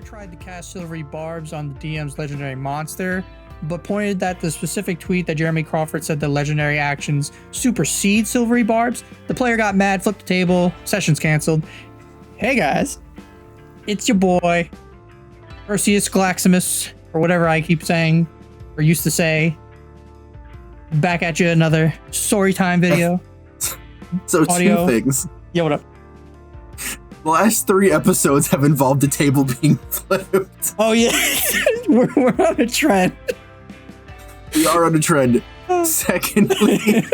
tried to cast silvery barbs on the DM's legendary monster, but pointed that the specific tweet that Jeremy Crawford said the legendary actions supersede silvery barbs. The player got mad, flipped the table, session's canceled. Hey guys, it's your boy, Perseus Galaximus, or whatever I keep saying, or used to say. Back at you, another story time video. So Audio. 2 things. Yo, what up? The last 3 episodes have involved the table being flipped. Oh yeah, we're on a trend. We are on a trend. Secondly,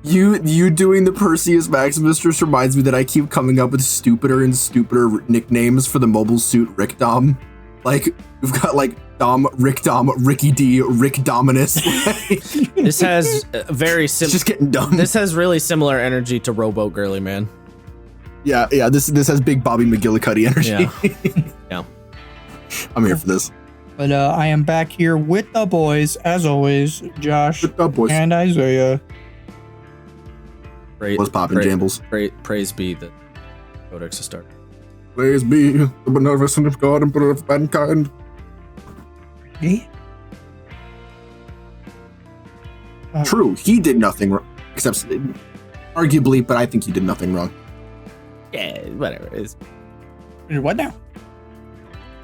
you doing the Perseus Maximus just reminds me that I keep coming up with stupider and stupider nicknames for the mobile suit Rick Dom. Like, we've got like Dom, Rick Dom, Ricky D, Rick Dominus. This has very It's just getting dumb. This has really similar energy to Rowboat Girly Man. Yeah, this has big Bobby McGillicuddy energy. Yeah. Yeah. I'm here for this. But I am back here with the boys, as always, Josh What's up, boys? and Isaiah. What's poppin', Jambles? Praise be the Codex to start. Praise be the beneficence of God and of mankind. Yeah. True, he did nothing wrong, except arguably, but I think he did nothing wrong. Yeah, whatever. It's, What now?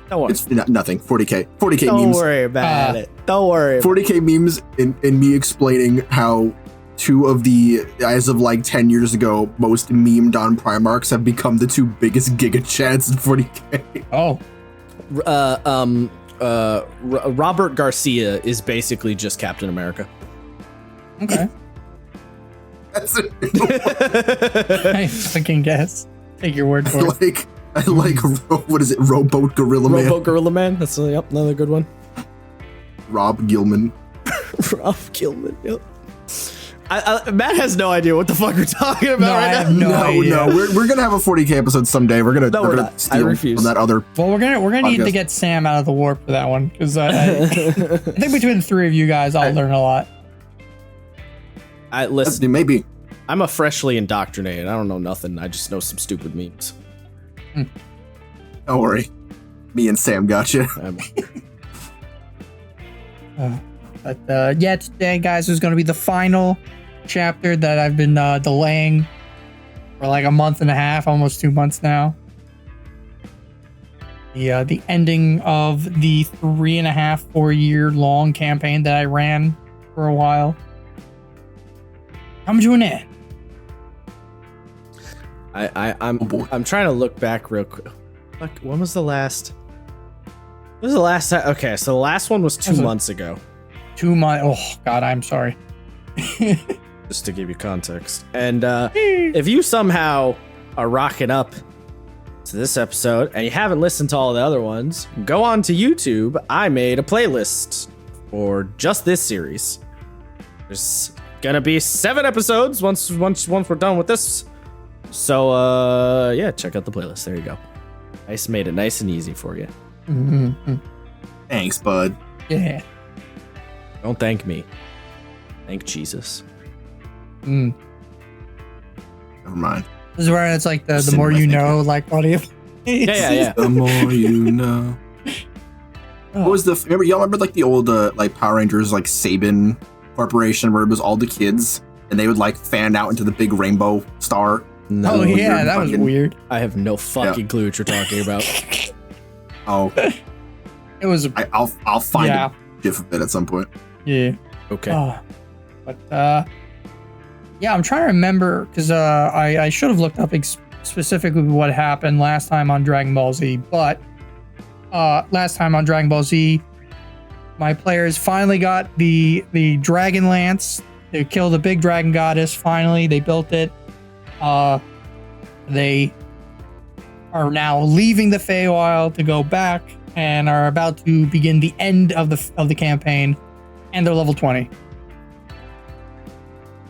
don't worry. It's nothing. 40k Don't memes. worry about it. Don't worry. 40k memes and me explaining how 2 of the, as of like 10 years ago, most memed on Primarchs have become the 2 biggest giga chats in 40k. Oh, Robert Garcia is basically just Captain America. okay. That's it. I fucking guess. Take your word for it. I like what is it? Rowboat Gorilla Man. Rowboat Gorilla Man. That's another good one. Rob Gilman. Ralph Gilman. Yep. Matt has no idea what the fuck we're talking about No, I right have now. no idea. No, we're gonna have a 40k episode someday. We're No, we're gonna not. I steal refuse. from that other. Well, we're gonna need to Podcast. get Sam out of the warp for that one because I think between the 3 of you guys, I'll learn a lot. Listen, Maybe. I'm a freshly indoctrinated. I don't know nothing. I just know some stupid memes. Don't worry. Me and Sam got you. But yeah, today, guys, is going to be the final chapter that I've been delaying for like a month and a half, almost 2 months now. The ending of the 3.5, 4 year long campaign that I ran for a while. Come to an end. I'm trying to look back real quick. Fuck, when was the last? When was the last time? Okay, so the last one was 2 months ago. 2 months. Oh God, I'm sorry. Just to give you context. And if you somehow are rocking up to this episode and you haven't listened to all the other ones, go on to YouTube. I made a playlist for just this series. There's gonna be 7 episodes once we're done with this. So yeah, check out the playlist. There you go. I just made it nice and easy for you. Thanks, bud. Yeah. Don't thank me. Thank Jesus. Mm. Never mind. This is where it's like the Send more my you thank know, like audio. Yeah. The more you know. What was y'all remember like the old like Power Rangers like Sabin Corporation where it was all the kids and they would like fan out into the big rainbow star? No, Oh yeah, weird that was fucking- weird. I have no fucking clue what you're talking about. Oh, It was I'll find Yeah. a gif of it at some point. yeah. Okay. But yeah, I'm trying to remember because I should have looked up specifically what happened last time on Dragon Ball Z. But last time on Dragon Ball Z, my players finally got the Dragon Lance. They killed the big dragon goddess. Finally, they built it. They are now leaving the Feywild to go back and are about to begin the end of the campaign, and they're level 20.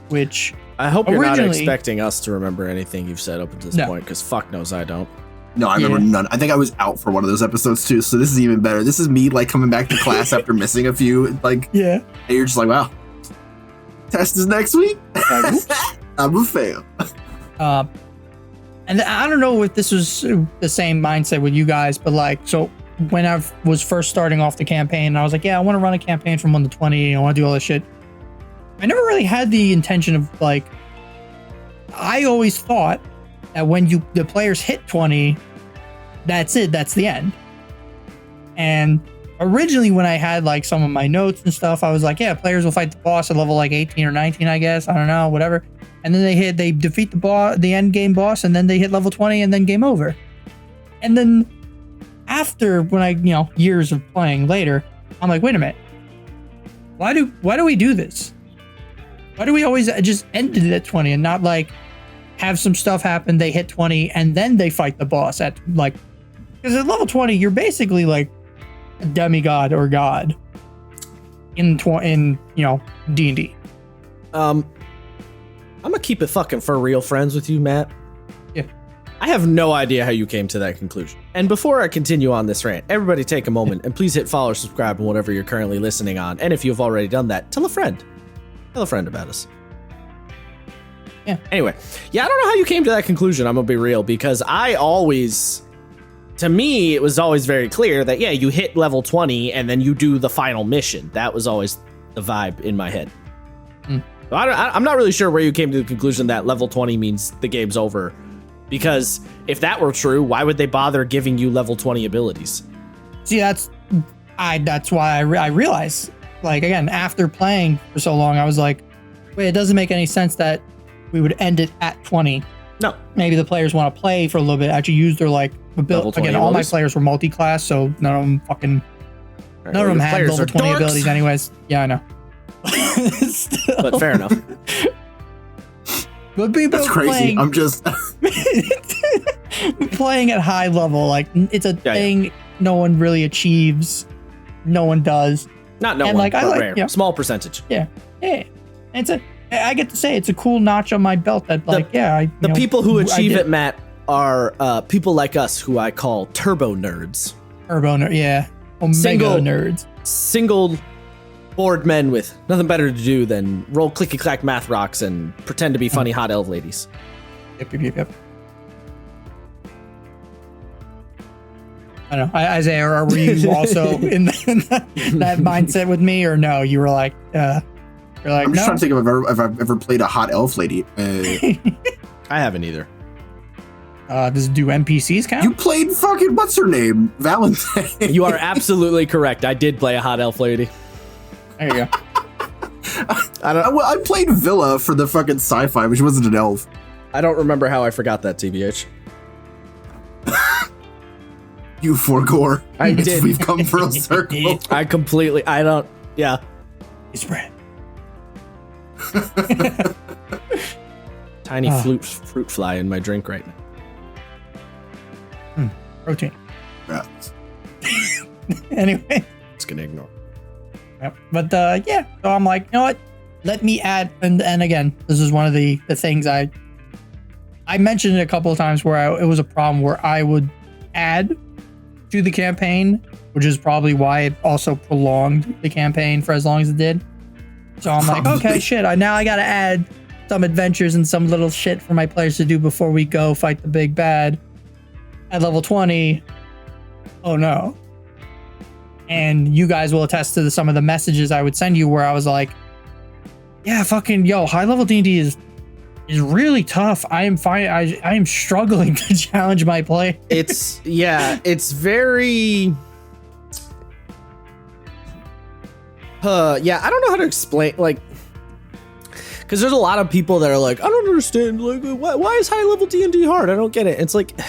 Which I hope you're not originally- expecting us to remember anything you've said up at this No. point, because fuck knows I don't. No, I remember none. I think I was out for one of those episodes too, so this is even better. This is me like coming back to class after missing a few. Like, yeah, and you're just like, wow, test is next week. I'm a fail. and I don't know if this was the same mindset with you guys, but like, so when I was first starting off the campaign, I was like, yeah, I want to run a campaign from 1 to 20. I want to do all this shit. I never really had the intention of like, I always thought that when the players hit 20, that's it, that's the end. And originally when I had like some of my notes and stuff, I was like, yeah, players will fight the boss at level like 18 or 19, I guess. I don't know, whatever. And then they defeat the end game boss, and then they hit level 20 and then game over. And then after, when I, years of playing later, I'm like, wait a minute. Why do we do this? Why do we always just end it at 20 and not like have some stuff happen, they hit 20 and then they fight the boss at like, because at level 20, you're basically like a demigod or god in D&D. I'm gonna keep it fucking for real friends with you, Matt. Yeah. I have no idea how you came to that conclusion. And before I continue on this rant, everybody take a moment and please hit follow or subscribe on whatever you're currently listening on. And if you've already done that, tell a friend. Tell a friend about us. Yeah. Anyway, yeah, I don't know how you came to that conclusion, I'm gonna be real, because to me, it was always very clear that, yeah, you hit level 20 and then you do the final mission. That was always the vibe in my head. So I'm not really sure where you came to the conclusion that level 20 means the game's over. Because if that were true, why would they bother giving you level 20 abilities? See, that's why I realized, like, again, after playing for so long, I was like, wait, it doesn't make any sense that we would end it at 20. No. Maybe the players want to play for a little bit, actually use their like Level 20 again, all my abilities? players were multi-class, so none of them had level 20 abilities anyways. Yeah, I know. Still. But fair enough. But people That's crazy. playing, I'm just playing at high level, like it's a thing no one really achieves. No one does. Not no And, one, like, I but like- rare. yeah. Small percentage. Yeah. I get to say it's a cool notch on my belt that The people who achieve it. it, Matt, are people like us who I call turbo nerds. Turbo nerd, yeah. Omega Single- nerds. Single bored men with nothing better to do than roll clicky clack math rocks and pretend to be funny hot elf ladies. Yep. I don't know. Isaiah, were you also in that mindset with me, or no? You were like, I'm just no. trying to think if I've ever played a hot elf lady. I haven't either. Does do NPCs count? You played fucking what's her name, Valentine. You are absolutely correct. I did play a hot elf lady. There you go. I played Villa for the fucking sci-fi, which wasn't an elf. I don't remember how I forgot that, TBH. You forgore. I did. We've come full circle. Yeah. It's red. Tiny fruit fly in my drink right now. Protein. Rats. Anyway. Just gonna ignore. Yep. But so I'm like, you know what? Let me add, and again, this is one of the things I mentioned it a couple of times where it was a problem where I would add to the campaign, which is probably why it also prolonged the campaign for as long as it did. So I'm like, okay, shit, I gotta add some adventures and some little shit for my players to do before we go fight the big bad at level 20. Oh no. And you guys will attest to some of the messages I would send you where I was like, yeah, fucking high level D&D is really tough. I am fine. I am struggling to challenge my play. It's very I don't know how to explain, like, because there's a lot of people that are like, I don't understand, like, why is high level D&D hard? I don't get it. It's like, I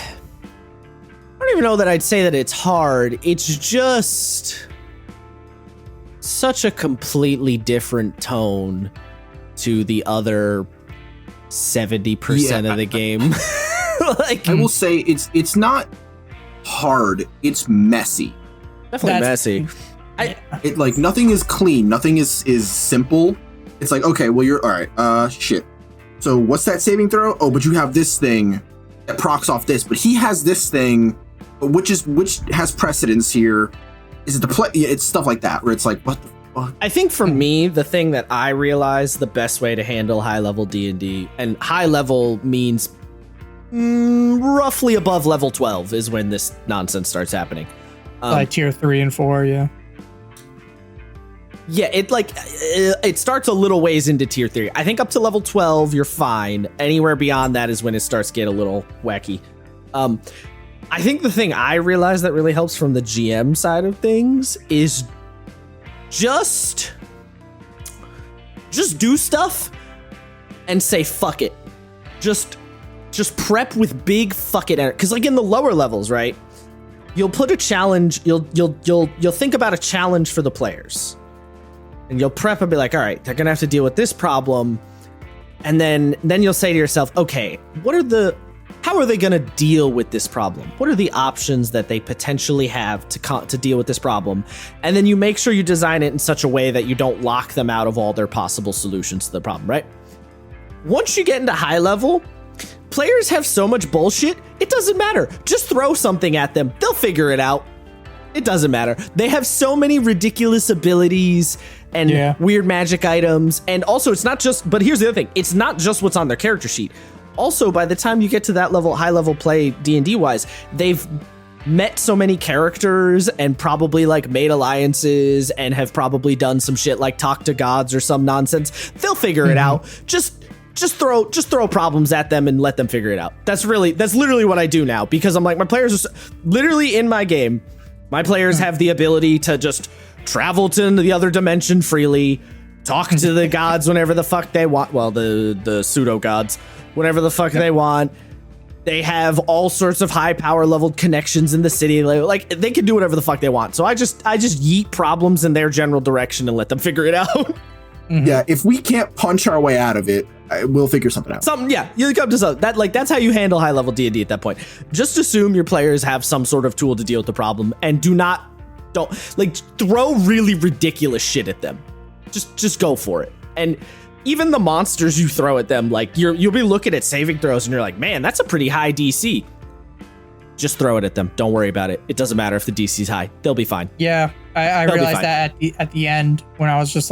don't even know that I'd say that it's hard. It's just such a completely different tone to the other 70% of the game. Like, I will say it's not hard. It's messy. definitely messy. It like nothing is clean. Nothing is simple. It's like, okay, well you're all right. Shit. So what's that saving throw? Oh, but you have this thing that procs off this, but he has this thing, which has precedence here. Is it the play? Yeah, it's stuff like that where it's like, what the fuck? I think for me, the thing that I realized the best way to handle high level D&D, and high level means roughly above level 12 is when this nonsense starts happening. Like tier 3 and 4, yeah. Yeah, it starts a little ways into tier 3. I think up to level 12, you're fine. Anywhere beyond that is when it starts to get a little wacky. I think the thing I realized that really helps from the GM side of things is just do stuff and say fuck it. Just prep with big fuck it, because like in the lower levels, right? You'll put a challenge. You'll think about a challenge for the players, and you'll prep and be like, all right, they're gonna have to deal with this problem, and then you'll say to yourself, okay, how are they going to deal with this problem? What are the options that they potentially have to deal with this problem? And then you make sure you design it in such a way that you don't lock them out of all their possible solutions to the problem, right? Once you get into high level, players have so much bullshit, it doesn't matter. Just throw something at them. They'll figure it out. It doesn't matter. They have so many ridiculous abilities and weird magic items. And also, it's not just, but here's the other thing. It's not just what's on their character sheet. Also, by the time you get to that level, high level play D&D wise, they've met so many characters and probably like made alliances and have probably done some shit like talk to gods or some nonsense. They'll figure it out. Just throw problems at them and let them figure it out. That's literally what I do now, because I'm like, my players are literally in my game. My players have the ability to just travel to the other dimension freely, talk to the gods whenever the fuck they want. Well, the pseudo gods. Whenever the fuck they want. They have all sorts of high power leveled connections in the city. Like they can do whatever the fuck they want. So I just yeet problems in their general direction and let them figure it out. Yeah, if we can't punch our way out of it, we'll figure something out. You come to something. That's how you handle high level D&D at that point. Just assume your players have some sort of tool to deal with the problem, and don't throw really ridiculous shit at them. Just go for it. And even the monsters you throw at them, like you'll be looking at saving throws and you're like, man, that's a pretty high DC. Just throw it at them. Don't worry about it. It doesn't matter if the DC's high. They'll be fine. Yeah, I realized that at the end when I was at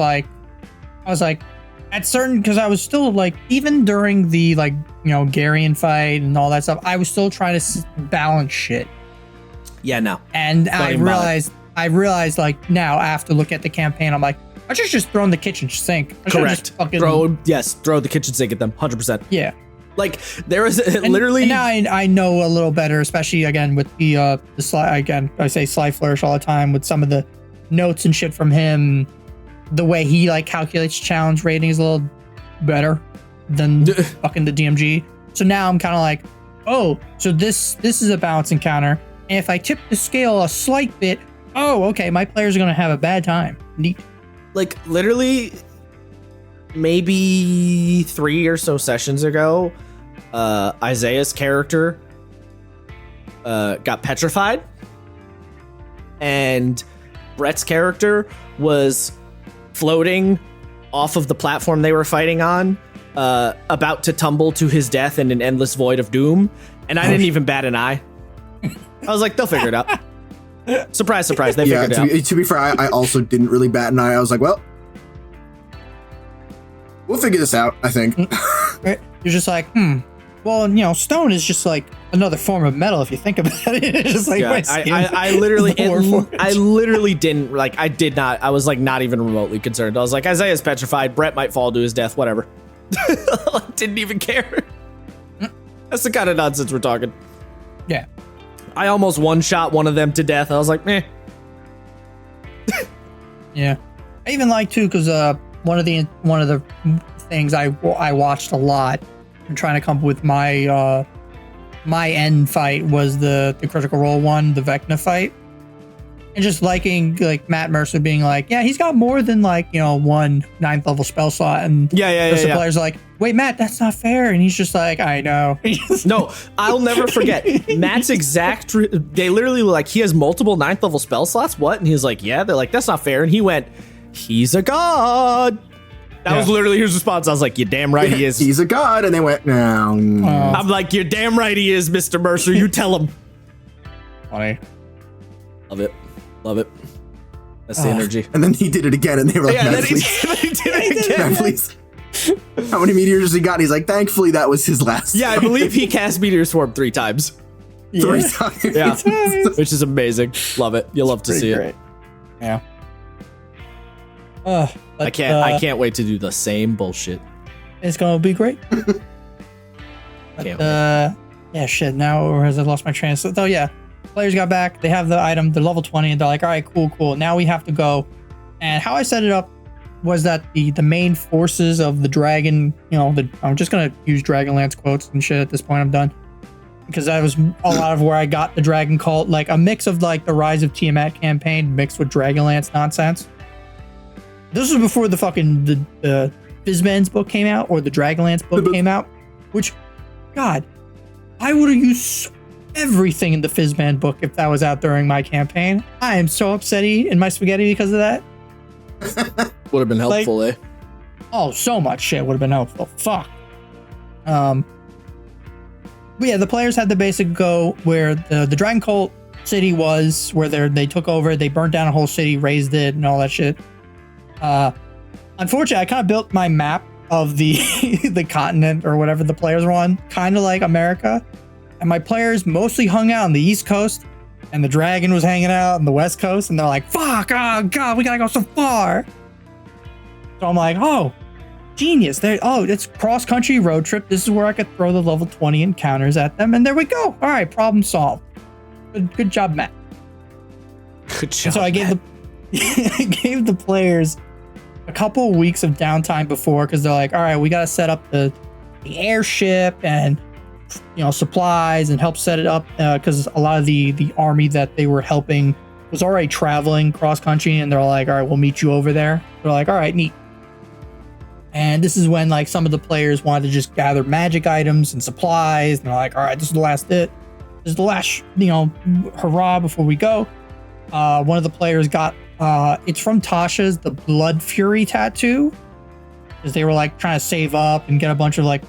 certain, because I was still like, even during the Garian fight and all that stuff, I was still trying to balance shit. Yeah, no. And I realized like now after looking at the campaign, I'm like, I should just throw in the kitchen sink. Correct. Throw the kitchen sink at them. 100%. Yeah. Like there is literally. And now I know a little better, especially again with the Sly. Again, I say Sly Flourish all the time with some of the notes and shit from him. The way he like calculates challenge rating is a little better than fucking the DMG. So now I'm kind of like, oh, so this is a balance encounter, and if I tip the scale a slight bit, oh, okay, my players are gonna have a bad time. Neat. Like literally maybe 3 or so sessions ago, Isaiah's character got petrified, and Brett's character was floating off of the platform they were fighting on, about to tumble to his death in an endless void of doom, and I didn't even bat an eye. I was like, they'll figure it out. Surprise, surprise, they figured it out. To be fair, I also didn't really bat an eye. I was like, well, we'll figure this out, I think. You're just like, well, stone is just like another form of metal if you think about it. It's just like, I literally didn't, like, I was like not even remotely concerned. I was like, Isaiah's petrified, Brett might fall to his death, whatever. Didn't even care. That's the kind of nonsense we're talking. Yeah. I almost one-shot one of them to death. I was like, meh. Yeah. I even like too, because one of the things I watched a lot and trying to come up with my end fight was the Critical Role one, the Vecna fight. And just liking like Matt Mercer being like, yeah, he's got more than like, one 9th level spell slot. And the players are like, wait, Matt, that's not fair. And he's just like, I know. No, I'll never forget. Matt's they literally were like, he has multiple 9th level spell slots. What? And he was like, yeah. They're like, that's not fair. And he went, he's a god. That was literally his response. I was like, you're damn right he is. He's a god. And they went, no. I'm like, you're damn right he is, Mr. Mercer. You tell him. Funny. Love it. That's the energy. And then he did it again, and they were like, then he did it again. Please. How many meteors has he got? And he's like, thankfully, that was his last. Yeah, I believe he cast Meteor Swarm 3 times. 3 times. Yeah. Nice. Which is amazing. Love it. You'll love to Pretty see great. it. Yeah. I can't wait to do the same bullshit. It's gonna be great. Can't Yeah, shit. Now, has I lost my train of thought? Oh, yeah. Players got back. They have the item. They're level 20, and they're like, all right, cool. Now we have to go. And how I set it up was that the main forces of the dragon, I'm just gonna use Dragonlance quotes and shit at this point. I'm done. Because that was a lot of where I got the Dragon Cult, like a mix of like the Rise of Tiamat campaign mixed with Dragonlance nonsense. This was before the fucking the Fizzman's book came out, or the Dragonlance book came out, which, God, I would have used everything in the Fizzman book if that was out during my campaign. I am so upsetty in my spaghetti because of that. Would have been helpful, eh? Oh, so much shit would have been helpful. Fuck. But yeah, the players had the basic go where the Dragon Cult city was, where they took over, they burnt down a whole city, razed it, and all that shit. Unfortunately, I kind of built my map of the the continent or whatever the players were on, kind of like America. And my players mostly hung out on the East Coast, and the dragon was hanging out on the West Coast, and they're like, fuck, oh god, we gotta go so far. So I'm like, oh, genius. It's cross-country road trip. This is where I could throw the level 20 encounters at them, and there we go. All right, problem solved. Good job, Matt. Good job. And so I gave the players a couple of weeks of downtime before, because they're like, all right, we got to set up the airship and supplies and help set it up, because a lot of the army that they were helping was already traveling cross country, and they're like, all right, we'll meet you over there. They're like, all right, neat. And this is when like some of the players wanted to just gather magic items and supplies, and they're like, all right, this is the last hurrah before we go. One of the players got it's from Tasha's, the Blood Fury tattoo, because they were like trying to save up and get a bunch of like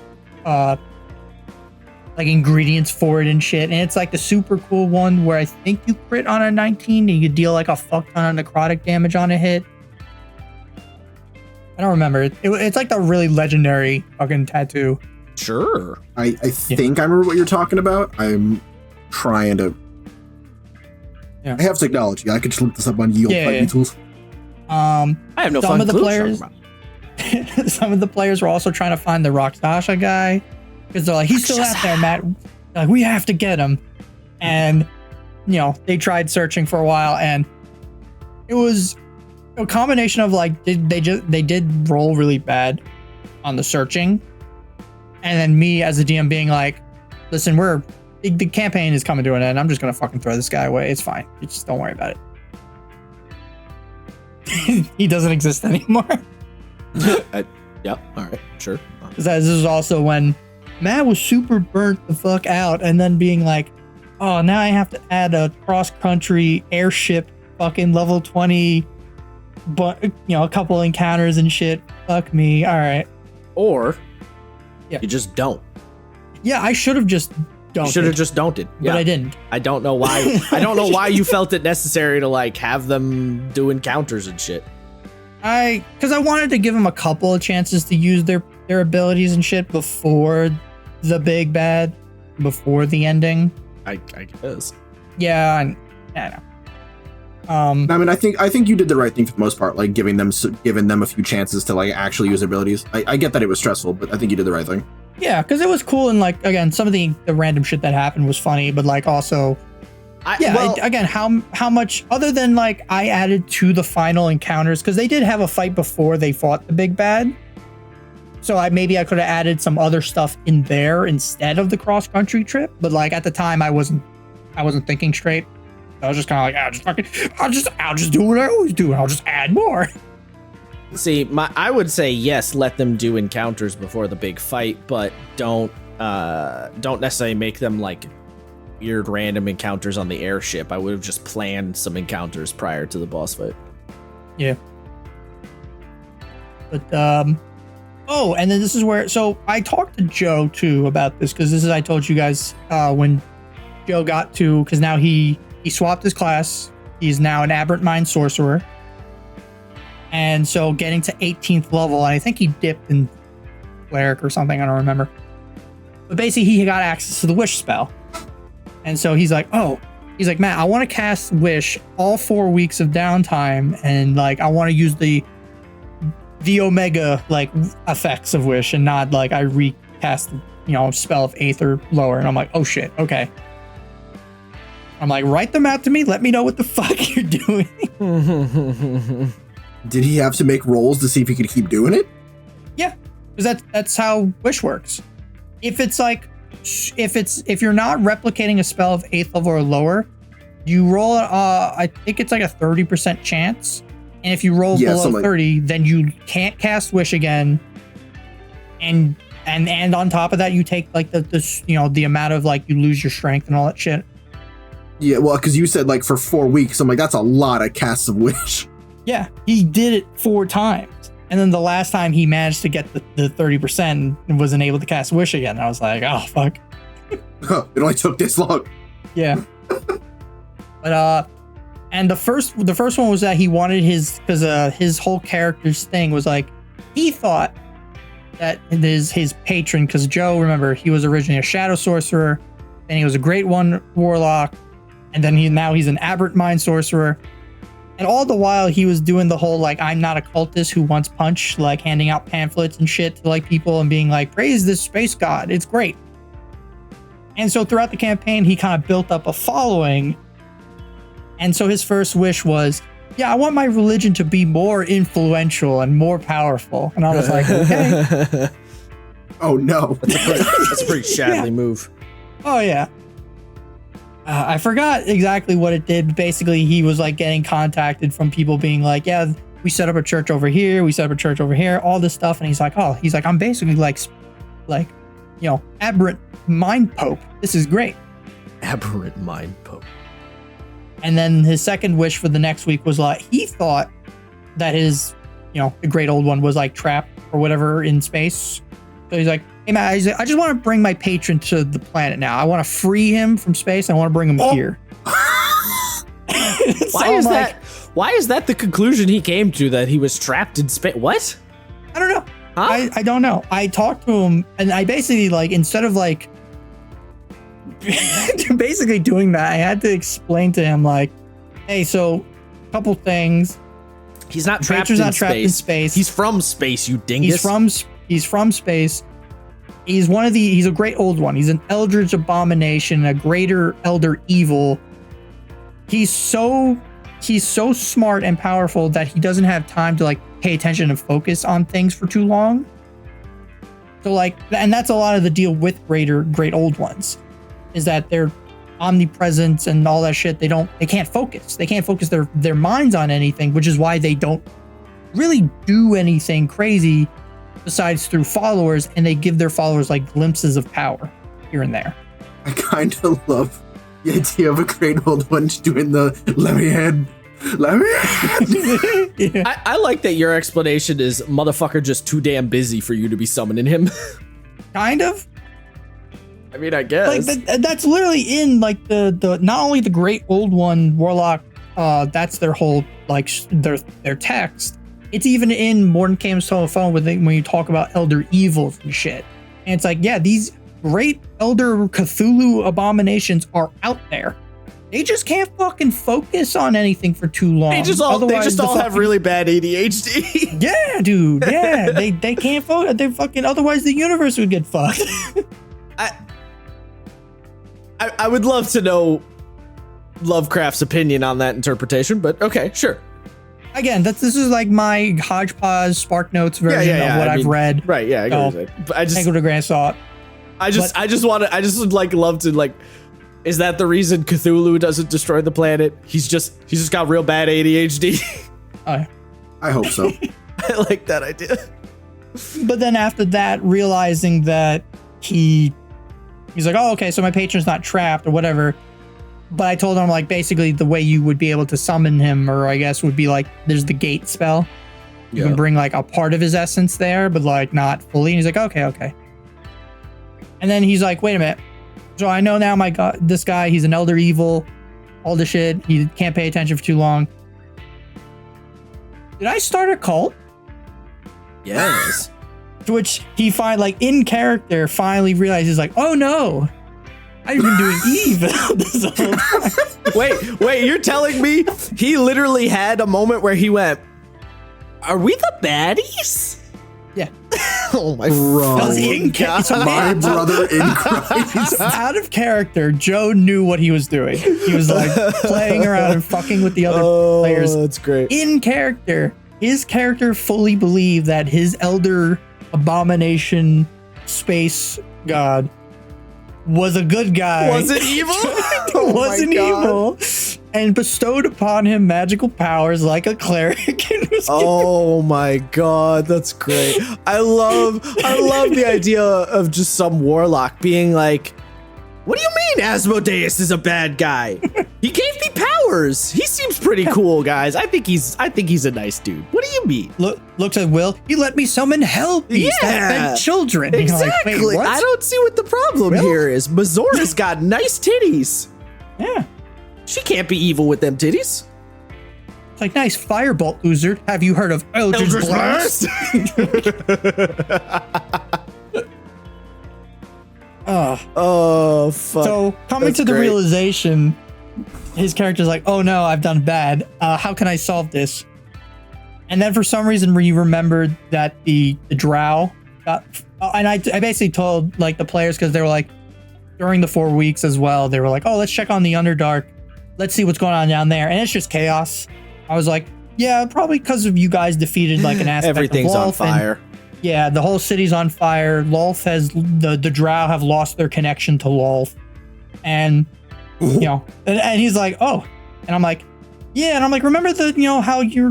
ingredients for it and shit. And it's like the super cool one where I think you crit on a 19 and you deal like a fuck ton of necrotic damage on a hit. I don't remember. It's like the really legendary fucking tattoo. Sure. I think I remember what you're talking about. I'm trying to. Yeah. I have technology. I could just look this up on Yield Fighting Tools. I have no some fun of the clue players. Some of the players were also trying to find the Rakshasa guy, because they're like, he's still out there, Matt. They're like, we have to get him. And they tried searching for a while, and it was a combination of like they did roll really bad on the searching, and then me as a DM being like, listen, the campaign is coming to an end. I'm just gonna fucking throw this guy away. It's fine. You just don't worry about it. He doesn't exist anymore. Yeah. All right. Sure. This is also when Matt was super burnt the fuck out, and then being like, oh, now I have to add a cross-country airship fucking level 20, but a couple encounters and shit. Fuck me. All right. Or Yeah. you just don't. Yeah, I should have just You should have just don't it. but I didn't. I don't know why. I don't know why you felt it necessary to like have them do encounters and shit. Because I wanted to give them a couple of chances to use their abilities and shit before the big bad, before the ending. I guess. Yeah, I know. I mean, I think you did the right thing for the most part, like giving them a few chances to like actually use their abilities. I get that it was stressful, but I think you did the right thing. Yeah, because it was cool, and like again, some of the random shit that happened was funny, but like also, again, how much other than like I added to the final encounters, because they did have a fight before they fought the big bad, so I could have added some other stuff in there instead of the cross country trip, but like at the time I wasn't thinking straight. I was just kind of like, I'll just do what I always do, and I'll just add more. See, I would say yes, let them do encounters before the big fight, but don't necessarily make them like weird random encounters on the airship. I would have just planned some encounters prior to the boss fight. Yeah. But and then this is where, so I talked to Joe too about this, because I told you guys when Joe got to, because now he swapped his class. He's now an Aberrant Mind Sorcerer. And so getting to 18th level, and I think he dipped in Cleric or something, I don't remember. But basically he got access to the Wish spell. And so he's like, Matt, I want to cast Wish all 4 weeks of downtime, and like I want to use the Omega like effects of Wish, and not like I recast spell of 8th or lower. And I'm like, oh shit, okay. I'm like, write them out to me. Let me know what the fuck you're doing. Did he have to make rolls to see if he could keep doing it? Yeah, because that's how Wish works. If you're not replicating a spell of 8th level or lower, you roll I think it's like a 30% chance. And if you roll below 30, then you can't cast Wish again. And on top of that, you take like the amount of like you lose your strength and all that shit. Yeah, well, because you said like for 4 weeks. I'm like, that's a lot of casts of Wish. Yeah, he did it 4 times. And then the last time he managed to get the 30% and wasn't able to cast Wish again. I was like, oh, fuck. It only took this long. Yeah. But, and the first one was that he wanted his whole character's thing was like, he thought that his patron, because Joe, remember, he was originally a Shadow Sorcerer, and he was a Great One Warlock, and then now he's an Aberrant Mind Sorcerer. And all the while he was doing the whole, like, I'm not a cultist who wants punch, like handing out pamphlets and shit to like people and being like, praise this space god. It's great. And so throughout the campaign, he kind of built up a following. And so his first wish was, yeah, I want my religion to be more influential and more powerful. And I was like, okay. Oh no. That's a pretty Shadley move. Oh yeah. I forgot exactly what it did. Basically, he was like getting contacted from people being like, yeah, we set up a church over here. We set up a church over here, all this stuff. And he's like, I'm basically like, Aberrant Mind Pope. This is great. Aberrant Mind Pope. And then his second wish for the next week was like, he thought that his, the Great Old One was like trapped or whatever in space. So he's like, hey man, I just want to bring my patron to the planet now. I want to free him from space. I want to bring him here. Why is that the conclusion he came to, that he was trapped in space? What? I don't know. Huh? I don't know. I talked to him and I basically like, instead of like basically doing that, I had to explain to him like, hey, so a couple things. He's not trapped in space. He's from space, you dingus. He's from space. He's a Great Old One. He's an Eldritch Abomination, a greater Elder Evil. He's so smart and powerful that he doesn't have time to like pay attention and focus on things for too long. So like, and that's a lot of the deal with Great Old Ones, is that they're omnipresent and all that shit. They can't focus. They can't focus their minds on anything, which is why they don't really do anything crazy besides through followers, and they give their followers like glimpses of power here and there. I kind of love the idea of a Great Old One doing the let me in. Yeah. I like that your explanation is motherfucker just too damn busy for you to be summoning him. Kind of. I mean, I guess. Like that's literally in like the not only the Great Old One Warlock, that's their whole like their text. It's even in Mordenkainen's Telephone when you talk about Elder Evils and shit. And it's like, yeah, these great Elder Cthulhu abominations are out there. They just can't fucking focus on anything for too long. They just all have really bad ADHD. Yeah, dude. Yeah, they can't focus. They fucking, otherwise the universe would get fucked. I would love to know Lovecraft's opinion on that interpretation, but okay, sure. Again, this is like my hodgepodge Spark Notes version of what I've read. Right? Yeah, I get what you're saying. But I just take it with a grain of salt. I just would like love to like. Is that the reason Cthulhu doesn't destroy the planet? He's just got real bad ADHD. Oh, I hope so. I like that idea. But then after that, realizing that he's like, oh, okay, so my patron's not trapped or whatever. But I told him, like, basically the way you would be able to summon him, or I guess would be like, there's the gate spell. You can bring like a part of his essence there, but like not fully. And he's like, okay. And then he's like, wait a minute. So I know now this guy, he's an Elder Evil, all the shit. He can't pay attention for too long. Did I start a cult? Yes. To which he in character finally realizes like, oh no, I've been doing Eve this whole time. Wait, you're telling me he literally had a moment where he went, "Are we the baddies?" Yeah. Oh my Bro. In God. so My brother in Christ. out of character, Joe knew what he was doing. He was like playing around and fucking with the other players. That's great. In character, his character fully believed that his elder abomination space god was a good guy. Wasn't evil? Oh my wasn't God. evil, and bestowed upon him magical powers like a cleric. And was Oh my God, that's great. I love the idea of just some warlock being like, "What do you mean Asmodeus is a bad guy? He gave me powers. He seems pretty cool, guys. I think he's a nice dude. What do you mean?" looks at Will. He let me summon hell beasts Yeah. that fed children. And you're like, Exactly. wait, what? I don't see what the problem Really? here is. Mazora's got nice titties. Yeah. She can't be evil with them titties. It's like, nice firebolt, loser. Have you heard of Eldritch Blast? Oh fuck. So coming That's to the great. realization, his character's like, oh no, I've done bad. How can I solve this? And then for some reason, we remembered that the drow got, and I basically told like the players, because they were like, during the 4 weeks as well, they were like, oh, let's check on the Underdark. Let's see what's going on down there. And it's just chaos. I was like, yeah, probably because of you guys defeated like an aspect Everything's of on Lolth, and fire. yeah, the whole city's on fire. Lolth has the drow have lost their connection to Lolth, and you know, and he's like, oh, and I'm like, yeah, and I'm like, remember how your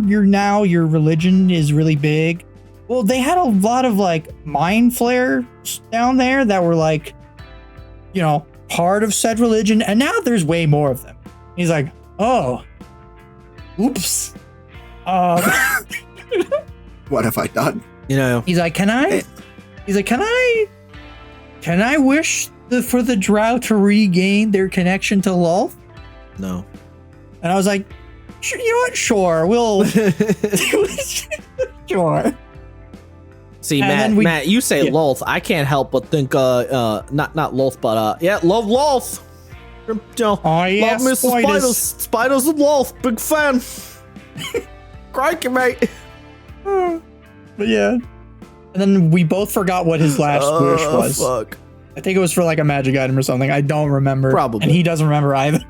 religion is really big? Well, they had a lot of like mind flares down there that were like, part of said religion, and now there's way more of them. He's like, oh, oops. What have I done? He's like, can I wish for the drow to regain their connection to Lolth? No. And I was like, you know what? Sure, we'll. Sure. See, And Matt, then we- Matt, you say yeah. Lolth. I can't help but think, not Lolth, but yeah, love Lolth. Oh yeah, love Mr. spiders. Spiders and Lolth, big fan. Crikey, mate. But yeah. And then we both forgot what his last wish was. Fuck. I think it was for like a magic item or something. I don't remember. Probably. And he doesn't remember either.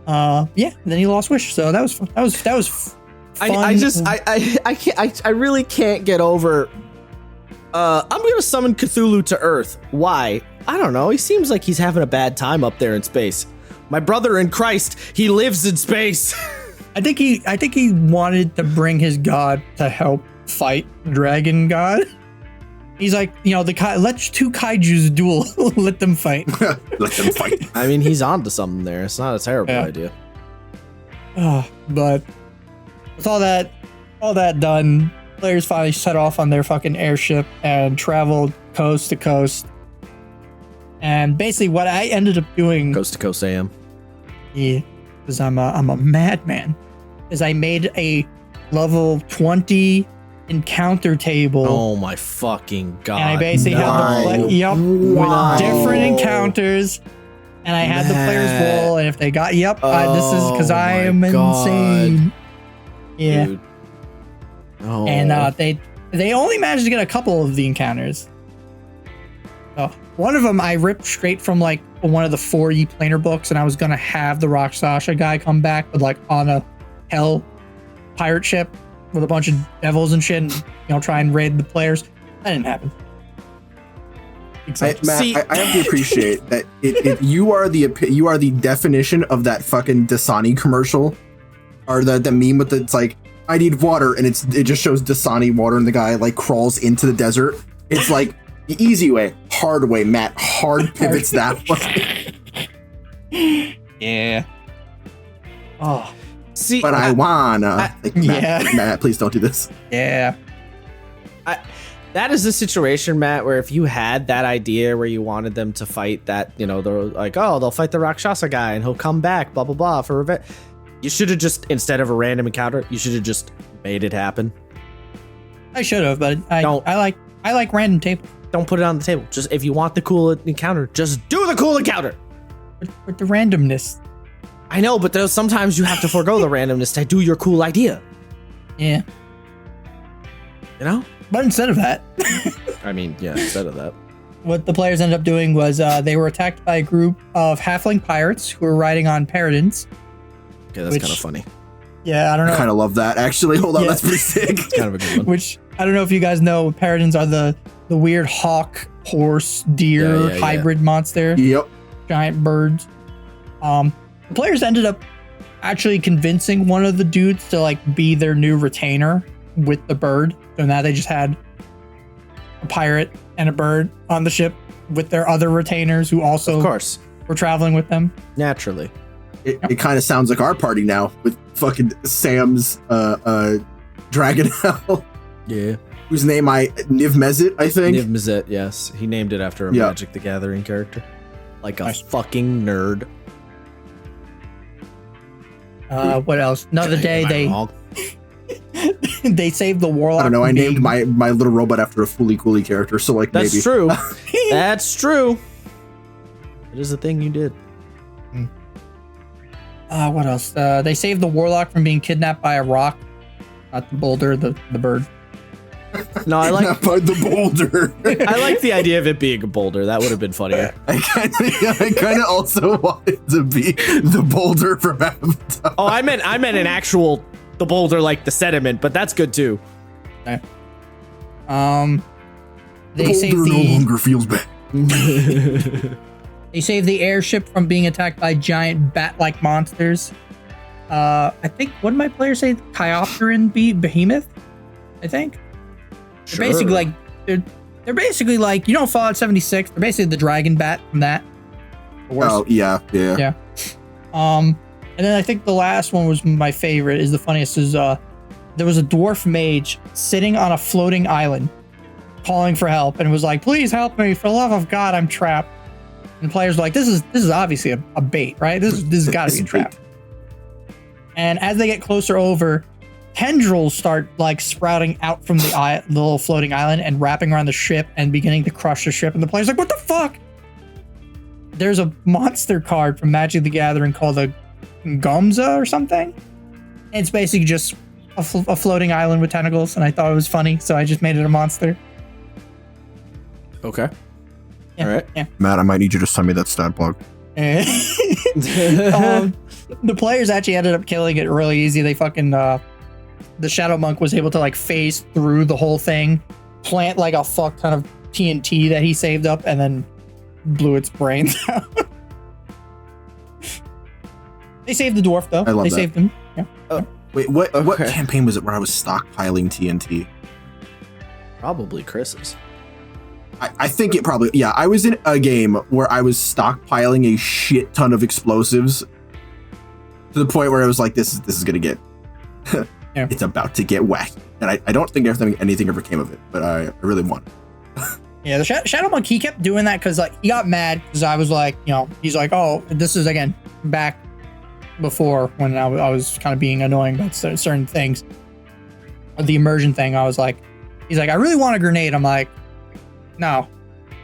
Yeah. And then he lost wish. So that was fun. That was fun. I really can't get over. I'm gonna summon Cthulhu to Earth. Why? I don't know. He seems like he's having a bad time up there in space. My brother in Christ, he lives in space. I think he wanted to bring his god to help fight Dragon God. He's like, let two kaijus duel. Let them fight. Let them fight. I mean, he's onto something there. It's not a terrible Yeah. idea. But with all that done, players finally set off on their fucking airship and traveled coast to coast. And basically, what I ended up doing, Coast to coast AM. yeah, because I'm a madman, is I made a level 20 encounter table. Oh my fucking god! And I basically had the Wow. with different encounters, and I had the players Matt. roll, and if they got this is because Oh I my am God. insane. Yeah, Dude. Oh. and they only managed to get a couple of the encounters. One of them I ripped straight from like one of the 4E planar books, and I was gonna have the Rakshasa guy come back with like on a hell pirate ship with a bunch of devils and shit, and try and raid the players. That didn't happen. Except Matt, See- I have to appreciate that you are the definition of that fucking Dasani commercial, or the meme with it's like, I need water, and it just shows Dasani water, and the guy like crawls into the desert. It's like the easy way, hard way, Matt. Hard pivots that way. yeah. Oh See, But I wanna. Like, yeah. Matt, please don't do this. yeah. that is a situation, Matt, where if you had that idea where you wanted them to fight that, they're like, oh, they'll fight the Rakshasa guy and he'll come back, blah blah blah, for revenge. You should have just, instead of a random encounter, you should have just made it happen. I should have, but I Don't. like random tables. don't put it on the table. Just if you want the cool encounter, just do the cool encounter. With the randomness. I know, but there's sometimes you have to forego the randomness to do your cool idea. Yeah. You know? But instead of that, I mean, yeah, instead of that. what the players ended up doing was they were attacked by a group of halfling pirates who were riding on paradins. Okay, that's kind of funny. Yeah, I don't know. I kind of love that, actually. Hold on, Yeah. that's pretty sick. Kind of a good one. Which I don't know if you guys know, paradins are the weird hawk, horse, deer Yeah. hybrid monster, Yep. giant birds. The players ended up actually convincing one of the dudes to like be their new retainer with the bird. So now they just had a pirate and a bird on the ship with their other retainers who also Of course. were traveling with them. Naturally. It kind of sounds like our party now with fucking Sam's Dragon Hell, Yeah. whose name Niv Mizzet, I think. Niv Mizzet, yes. He named it after a Yeah. Magic the Gathering character. Like a Nice. fucking nerd. What else? Another day they saved the warlock. I don't know. I from named being- my little robot after a Fully Cooley character, so like That's maybe. true. That's true. It is a thing you did. What else? They saved the warlock from being kidnapped by a rock. Not the boulder, the bird. No, I like Not by the boulder. I like the idea of it being a boulder. That would have been funnier. I kind of also wanted to be the boulder from Avatar. Oh, I meant an actual the boulder like the sediment, but that's good too. They The saved boulder no the longer feels bad. they saved the airship from being attacked by giant bat-like monsters. I think what did my player say? Chiopteran behemoth. I think they're basically like they're basically like, you know, Fallout 76. They're basically the dragon bat from that. Or worse. Oh yeah. Yeah. And then I think the last one was my favorite, is the funniest, is there was a dwarf mage sitting on a floating island calling for help and was like, please help me, for the love of God, I'm trapped. And the players were like, this is obviously a bait, right? This has got to be a trap. And as they get closer over, tendrils start like sprouting out from the little floating island and wrapping around the ship and beginning to crush the ship. And the player's like, what the fuck? There's a monster card from Magic the Gathering called a Gomza or something. It's basically just a floating island with tentacles, and I thought it was funny, so I just made it a monster. Okay. Yeah, All right. Yeah. Matt, I might need you to send me that stat block. The players actually ended up killing it really easy. They fucking the Shadow Monk was able to like phase through the whole thing, plant like a fuck ton of TNT that he saved up, and then blew its brains out. They saved the dwarf though. I love they that. saved him. Yeah. Wait, what Okay. campaign was it where I was stockpiling TNT? Probably Chris's. I think it probably, yeah, I was in a game where I was stockpiling a shit ton of explosives to the point where I was like, this is gonna get, Yeah. it's about to get wacky. And I don't think anything ever came of it, but I really want it. Yeah, the Shadow Monk, he kept doing that because like he got mad because I was like, you know, he's like, oh, this is again back before when I was kind of being annoying about certain things. The immersion thing, I was like, he's like, I really want a grenade. I'm like, no.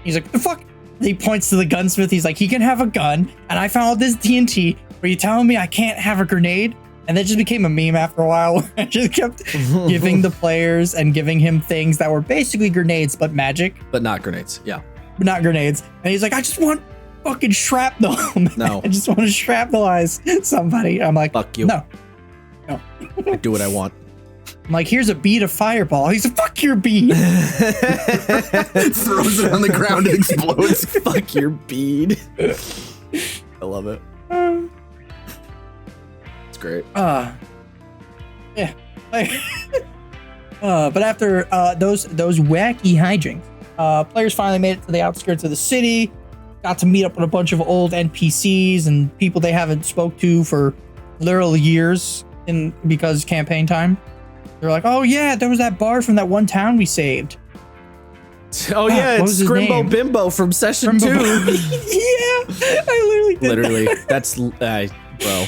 He's like, the fuck? He points to the gunsmith. He's like, he can have a gun, and I found this TNT. Are you telling me I can't have a grenade? And that just became a meme after a while. I just kept giving the players and giving him things that were basically grenades but magic. But not grenades. Yeah. But not grenades. And he's like, I just want fucking shrapnel. No. I just want to shrapnelize somebody. I'm like, Fuck you. no. I do what I want. I'm like, here's a bead of fireball. He's like, fuck your bead. Throws it on the ground and explodes. Fuck your bead. I love it. It's great. Yeah. But after those wacky hijinks, players finally made it to the outskirts of the city, got to meet up with a bunch of old NPCs and people they haven't spoke to for literal years because campaign time. They're like, oh yeah, there was that bard from that one town we saved. Oh yeah, what it's was his Scrimbo name? Bimbo from session 2. Yeah, I literally did Literally, that's bro.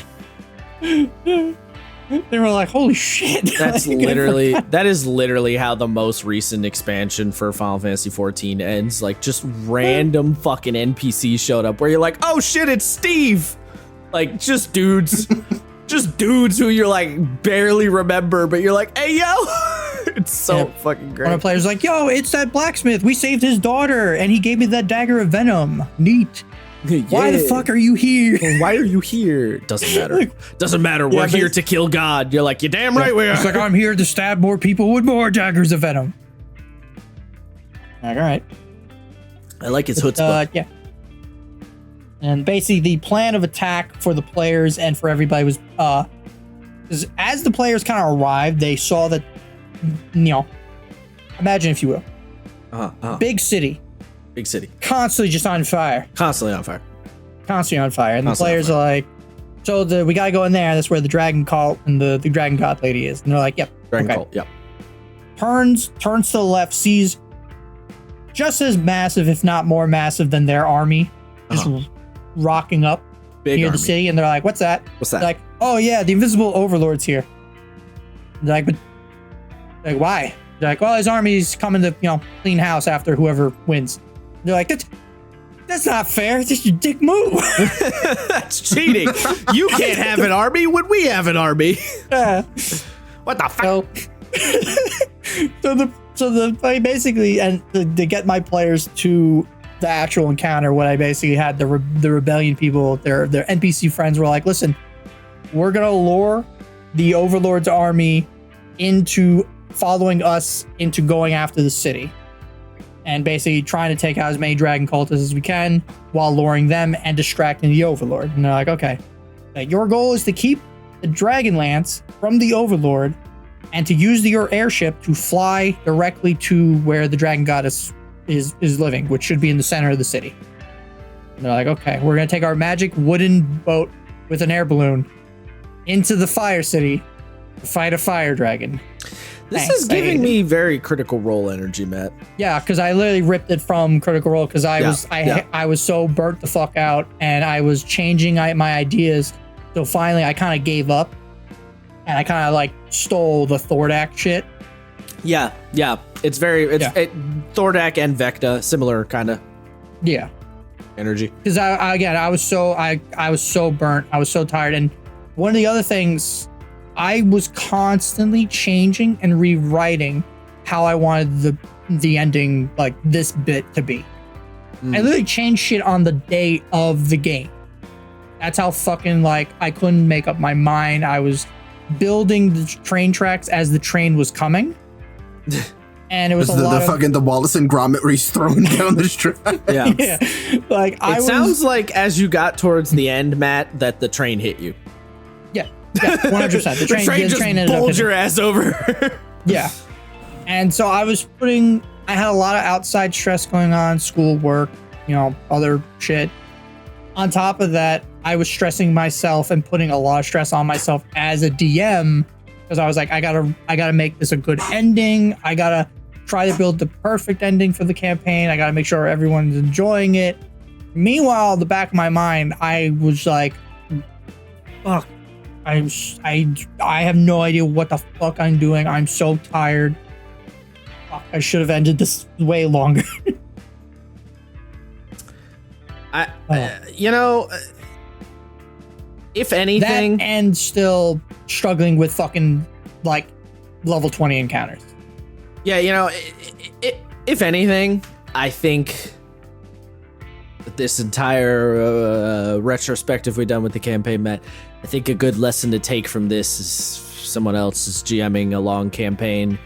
They were like, holy shit. That's Like, that is literally how the most recent expansion for Final Fantasy 14 ends. Like just random fucking NPCs showed up where you're like, oh shit, it's Steve. Like just dudes. Just dudes who you're like barely remember, but you're like, hey yo. It's so fucking great. One of the players like, yo, it's that blacksmith. We saved his daughter and he gave me that dagger of venom. Neat. Why the fuck are you here? Why are you here? Doesn't matter. Doesn't matter. We're here to kill God. You're like, you're damn right we are. It's like, I'm here to stab more people with more daggers of venom. Like, all right. I like his chutzpah. Yeah. And basically the plan of attack for the players and for everybody was, as the players kind of arrived, they saw that, imagine if you will, big city, constantly just on fire. Constantly on fire. And the players are like, so we gotta go in there. That's where the dragon cult and the dragon god lady is. And they're like, yep. Dragon cult, yep. Turns to the left, sees just as massive, if not more massive than their army, just rocking up near the city. And they're like, what's that? What's that? They're like, oh yeah, the invisible overlord's here. They're like, but like, why? They're like, well, his army's coming to, clean house after whoever wins. They're like, that's not fair. It's just your dick move. That's cheating. You can't have an army when we have an army. What the fuck? So basically, and to get my players to the actual encounter, what I basically had the rebellion people, their NPC friends were like, listen, we're gonna lure the Overlord's army into following us into going after the city and basically trying to take out as many dragon cultists as we can while luring them and distracting the Overlord. And they're like, okay, your goal is to keep the Dragonlance from the Overlord and to use your airship to fly directly to where the dragon goddess is living, which should be in the center of the city. And they're like, okay, we're gonna take our magic wooden boat with an air balloon into the fire city to fight a fire dragon. This is giving me very Critical Role energy, Matt. Yeah, because I literally ripped it from Critical Role because I was so burnt the fuck out and I was changing my ideas. So finally, I kind of gave up and I kind of like stole the Thordak shit. Yeah. It's Thordak and Vecta, similar kind of. Yeah. Energy. Because I was so burnt. I was so tired. And one of the other things, I was constantly changing and rewriting how I wanted the ending, like this bit to be. I literally changed shit on the day of the game. That's how fucking like I couldn't make up my mind. I was building the train tracks as the train was coming. And it was the Wallace and Gromit where he's throwing down the track. Yeah. Like it sounds like as you got towards the end, Matt, that the train hit you. Yeah, 100%. The train just bowled your ass over. Yeah. And so I had a lot of outside stress going on, school, work, other shit. On top of that, I was stressing myself and putting a lot of stress on myself as a DM because I was like, I gotta make this a good ending. I gotta try to build the perfect ending for the campaign. I gotta make sure everyone's enjoying it. Meanwhile, the back of my mind, I was like, fuck. I have no idea what the fuck I'm doing. I'm so tired. Fuck, I should have ended this way longer. If anything, that and still struggling with fucking like level 20 encounters. Yeah, if anything, I think that this entire retrospective we've done with the campaign, Matt, I think a good lesson to take from this is someone else is GMing a long campaign.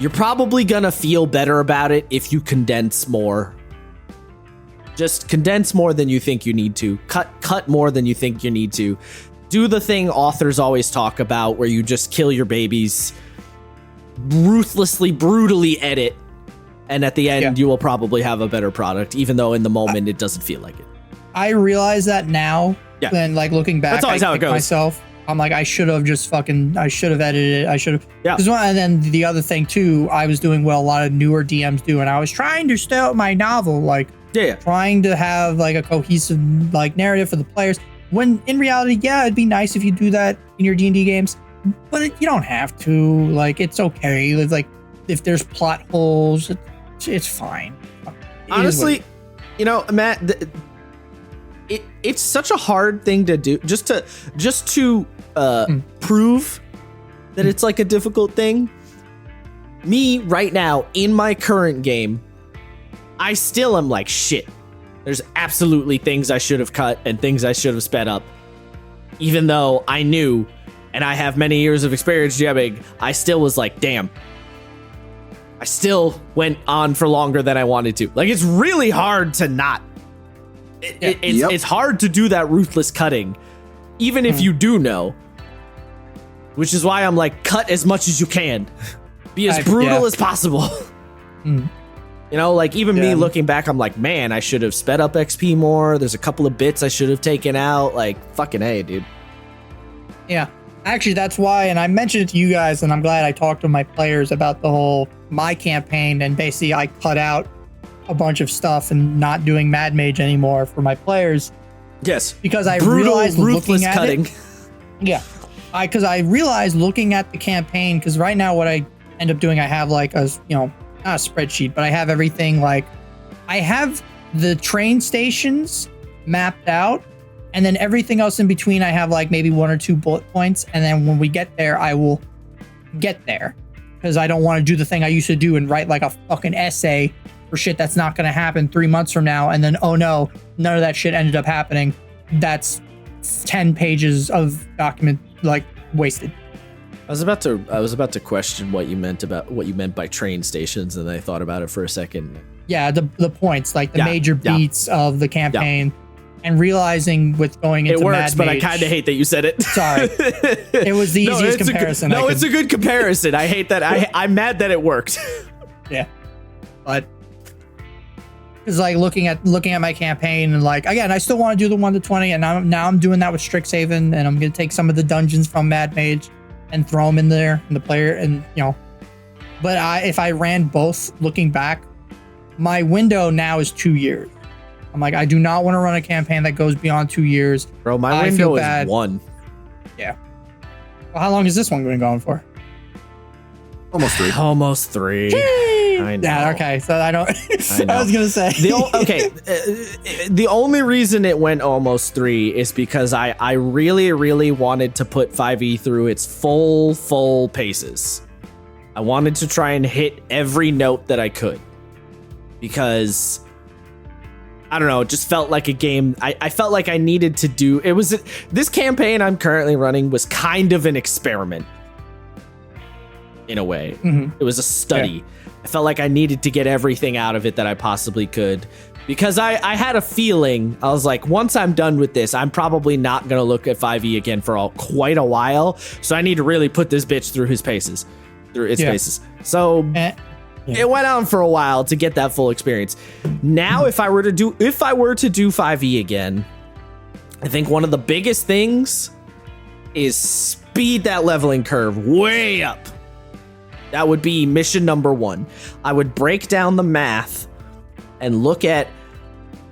You're probably gonna feel better about it if you condense more. Just condense more than you think you need to. Cut more than you think you need to. Do the thing authors always talk about where you just kill your babies, ruthlessly, brutally edit, and at the end you will probably have a better product, even though in the moment it doesn't feel like it. I realize that now. Yeah. And like looking back, that's always how it goes. Myself, I'm like, I should have edited it. I should have. Yeah. And then the other thing too, I was doing what a lot of newer DMs do, and I was trying to stay out my novel, like trying to have like a cohesive like narrative for the players. When in reality, yeah, it'd be nice if you do that in your D&D games, but you don't have to. Like, it's okay. It's like, if there's plot holes, it's fine. Honestly, you know, Matt, it's such a hard thing to do just to prove that it's like a difficult thing. Me right now in my current game, I still am like, shit. There's absolutely things I should have cut and things I should have sped up. Even though I knew and I have many years of experience GMing, I still was like, damn. I still went on for longer than I wanted to. Like, it's really hard to not. It's hard to do that ruthless cutting, even if you do know. Which is why I'm like, cut as much as you can. Be as brutal as possible. You know, like, even me looking back, I'm like, man, I should have sped up XP more. There's a couple of bits I should have taken out. Like, fucking A, dude. Yeah. Actually, that's why, and I mentioned it to you guys, and I'm glad I talked to my players about the whole, my campaign, and basically I cut out a bunch of stuff and not doing Mad Mage anymore for my players. Yes. Because I brutal, realized ruthless looking at cutting. Because I realized looking at the campaign, because right now what I end up doing, I have like a, you know, not a spreadsheet, but I have everything, like, I have the train stations mapped out, and then everything else in between, I have like maybe 1 or 2 bullet points, and then when we get there, I will get there, because I don't want to do the thing I used to do and write like a fucking essay for shit that's not going to happen 3 months from now, and then, oh no, none of that shit ended up happening. That's 10 pages of document, like, wasted. I was about to question what you meant by train stations, and I thought about it for a second. Yeah, the points, like the major beats of the campaign, and realizing with going into it works, Mad but Mage, I kind of hate that you said it. Sorry, it was the easiest comparison. It's a good comparison. I hate that. I'm mad that it worked. Yeah, but it's like looking at my campaign, and like, again, I still want to do the 1 to 20, and now I'm doing that with Strixhaven, and I'm gonna take some of the dungeons from Mad Mage and throw them in there, and the player, and you know. But if I ran both, looking back, my window now is 2 years. I'm like, I do not want to run a campaign that goes beyond 2 years. Bro, my window is 1. Yeah. Well, how long is this one going on for? Almost 3. Almost 3. I know. Yeah, okay. So I don't. I was gonna say. The only reason it went almost 3 is because I really, really wanted to put 5e through its full paces. I wanted to try and hit every note that I could, because I don't know, it just felt like a game. I felt like I needed to do. This campaign I'm currently running was kind of an experiment. In a way, It was a study. Yeah. I felt like I needed to get everything out of it that I possibly could, because I had a feeling, I was like, once I'm done with this, I'm probably not going to look at 5e again for quite a while. So I need to really put this bitch through its paces. So it went on for a while to get that full experience. Now, if I were to do 5e again, I think one of the biggest things is speed that leveling curve way up. That would be mission number 1. I would break down the math and look at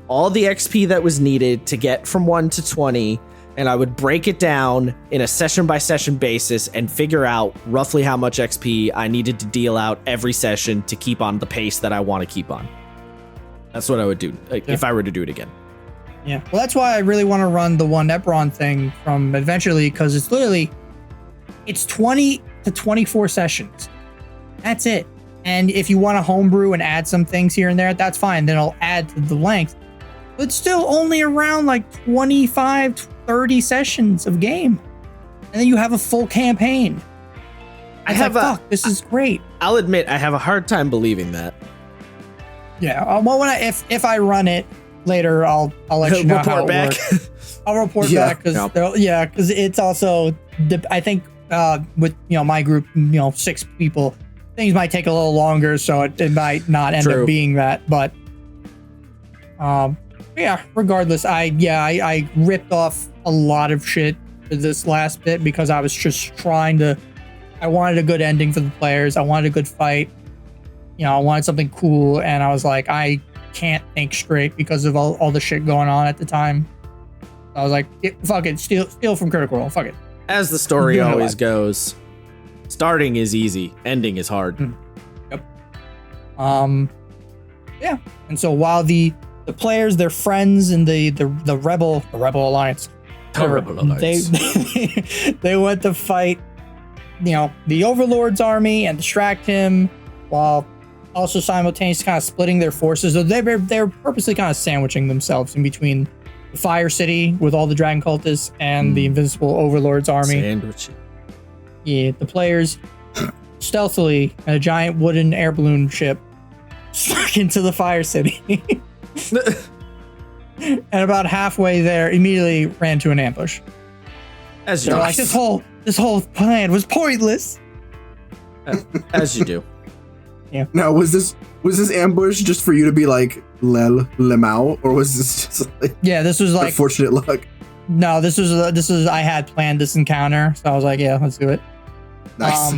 all the XP that was needed to get from 1 to 20, and I would break it down in a session by session basis and figure out roughly how much XP I needed to deal out every session to keep on the pace that I want to keep on. That's what I would do if I were to do it again. Yeah. Well, that's why I really want to run the one Ebron thing from Adventure League, because it's 20 to 24 sessions. That's it. And if you want to homebrew and add some things here and there, that's fine. Then I'll add to the length. But still only around like 25, 30 sessions of game. And then you have a full campaign. This is great. I'll admit, I have a hard time believing that. Yeah. Well, if I run it later, I'll let you know how it works. I'll report back, because it's also, I think with my group, 6 people, things might take a little longer, so it might not end up being that. But regardless, I ripped off a lot of shit for this last bit, because I was just I wanted a good ending for the players. I wanted a good fight. I wanted something cool, and I was like, I can't think straight because of all the shit going on at the time. So I was like, fuck it, steal from Critical Role. Fuck it. As the story You know always what? goes, starting is easy, ending is hard. Yep. Yeah. And so while the players, their friends in the Rebel Alliance, The Rebel Alliance. they went to fight, the Overlord's army and distract him, while also simultaneously kind of splitting their forces. So they're purposely kind of sandwiching themselves in between the Fire City with all the Dragon Cultists and the Invincible Overlord's army. Sandwich. Yeah, the players stealthily in a giant wooden air balloon ship stuck into the Fire City. And about halfway there, immediately ran to an ambush. As you They're do. like, this whole plan was pointless. As you do. Now, was this ambush just for you to be like Lemao, or was this just like Yeah, this was like unfortunate luck? no, this was I had planned this encounter, so I was like, yeah, let's do it. Nice.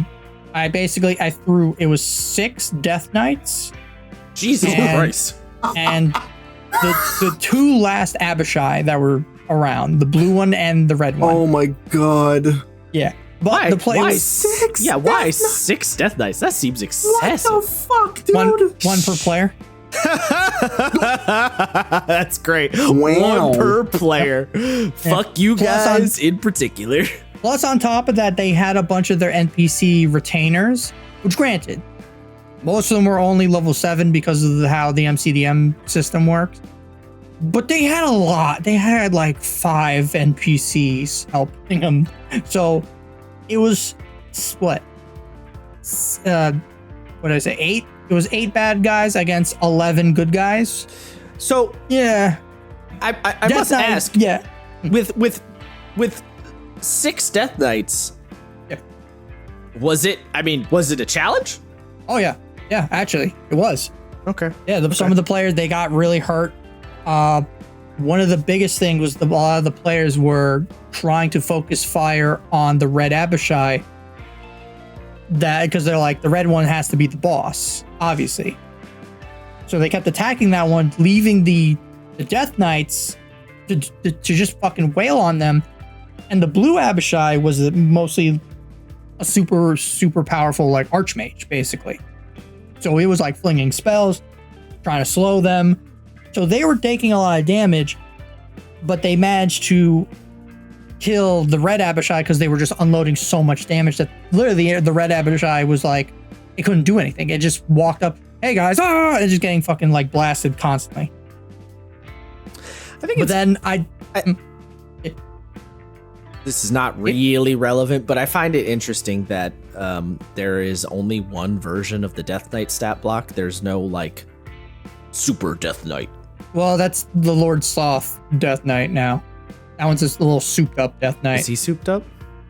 I threw it was 6 Death Knights Jesus And- Christ. and the 2 last Abishai that were around, the blue one and the red one. Oh my god. Yeah. But Why? the play Why was 6? Yeah, why Death Knight- 6 Death Knights? That seems What excessive. the fuck, dude? one per player. That's great. Wow. 1 per player. Fuck you Plus on- guys in particular. Plus, on top of that, they had a bunch of their NPC retainers, which granted, most of them were only level 7 because of how the MCDM system works. But they had a lot. They had like 5 NPCs helping them. So it was what did I say? 8? It was 8 bad guys against 11 good guys. So Yeah. I Death must Knight- ask, Yeah. with 6 Death Knights, Yeah. was it a challenge? Oh yeah. Yeah, actually, it was. Okay. Yeah, some of the players, they got really hurt. One of the biggest things was a lot of the players were trying to focus fire on the red Abishai. That because they're like, the red one has to be the boss, obviously. So they kept attacking that one, leaving the Death Knights to just fucking wail on them. And the blue Abishai was mostly a super powerful like archmage, basically. So it was like flinging spells, trying to slow them. So they were taking a lot of damage, but they managed to kill the red Abishai because they were just unloading so much damage that literally the red Abishai was like, it couldn't do anything. It just walked up, hey guys, and just getting fucking like blasted constantly. I think But then this is not really relevant, but I find it interesting that there is only one version of the Death Knight stat block. There's no like super Death Knight. well, that's the Lord Soth Death Knight now. That one's just a little souped up Death Knight. Is he souped up?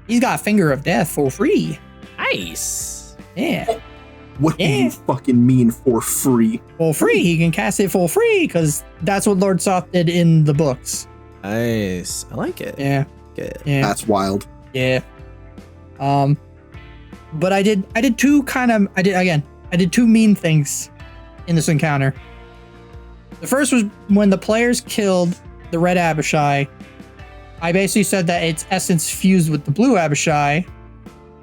He's got Finger of Death for free. Nice. Yeah. What do Yeah. you fucking mean for free? For free. He can cast it for free because that's what Lord Soth did in the books. Nice. I like it. Yeah. Good. Yeah. That's wild. Yeah. But I did two mean things in this encounter. The first was when the players killed the red Abishai. I basically said that its essence fused with the blue Abishai,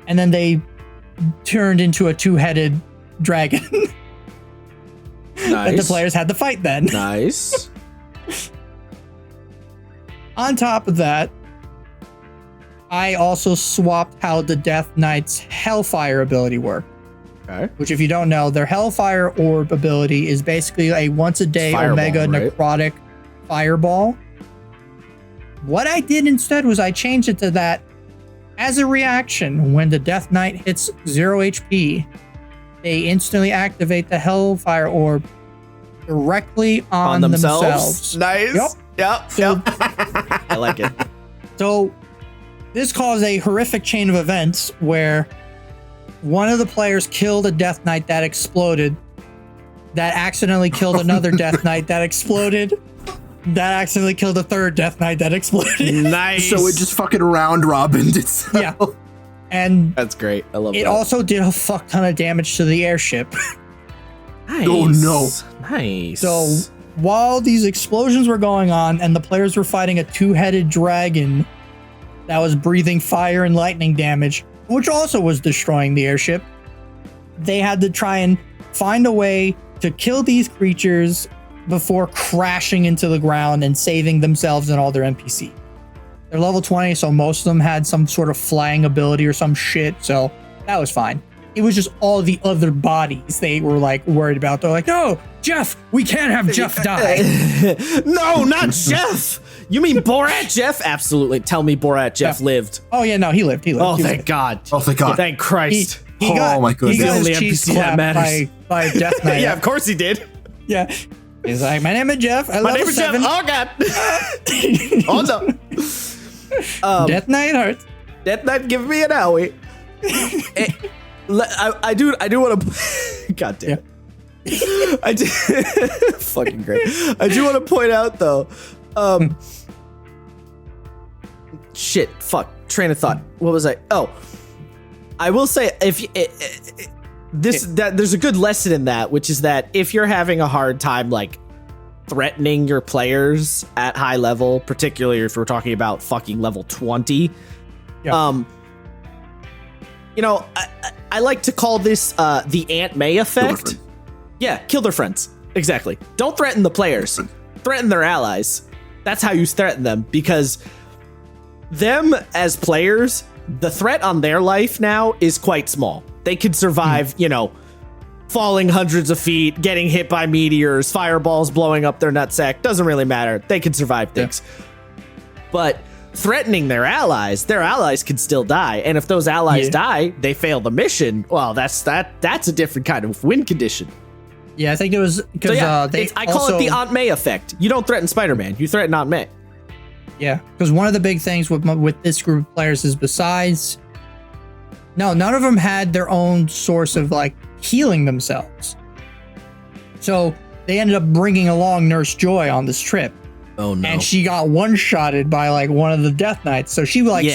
and then they turned into a 2-headed dragon. Nice. That the players had to fight then. Nice. On top of that, I also swapped how the Death Knight's Hellfire ability worked. Okay. Which, if you don't know, their Hellfire Orb ability is basically a once-a-day Fireball, Omega right? Necrotic Fireball. What I did instead was I changed it to that as a reaction when the Death Knight hits 0 HP, they instantly activate the Hellfire Orb directly on themselves. Nice. Yep. Yep. So, I like it. so this caused a horrific chain of events where one of the players killed a Death Knight that exploded, that accidentally killed another Death Knight that exploded, that accidentally killed a third Death Knight that exploded. Nice. So it just fucking round robined itself. Yeah. And That's great. I love it that. also did a fuck ton of damage to the airship. Nice. Oh, no. Nice. So while these explosions were going on and the players were fighting a two-headed dragon that was breathing fire and lightning damage, which also was destroying the airship, they had to try and find a way to kill these creatures before crashing into the ground and saving themselves and all their NPC. They're level 20, so most of them had some sort of flying ability or some shit, so that was fine. It was just all the other bodies they were like worried about. They're like, no, Jeff, we can't have Jeff die. No, not Jeff. You mean Borat Jeff? Absolutely. Tell me Borat Jeff lived. Oh yeah, no, he lived. Oh, He thank lived. God. Oh, thank God. Thank Christ. He got, my goodness. He got The his only cheese NPC that clapped matters. by Death Knight. Yeah, of course he did. Yeah. He's like, my name is Jeff. My name is Jeff. Oh, God. Oh, no. Death Knight hurts. Death Knight give me an owie. I do want to. God damn. Yeah. I do. Fucking great. I do want to point out though. Shit. Fuck. Train of thought. What was I? Oh, I will say if that there's a good lesson in that, which is that if you're having a hard time like threatening your players at high level, particularly if we're talking about fucking level 20, Yeah. you know, I like to call this the Aunt May effect. Yeah, kill their friends. Exactly. Don't threaten the players. Threaten their allies. That's how you threaten them, because them as players, the threat on their life now is quite small. They could survive, you know, falling hundreds of feet, getting hit by meteors, fireballs blowing up their nutsack. Doesn't really matter. They can survive things. But threatening their allies could still die. And if those allies die, they fail the mission. Well, that's a different kind of win condition. Yeah, I think it was because I call it the Aunt May effect. You don't threaten Spider-Man, you threaten Aunt May. Yeah, because one of the big things with this group of players is none of them had their own source of like healing themselves. So they ended up bringing along Nurse Joy on this trip. Oh no! And she got one-shotted by like one of the Death Knights. So she like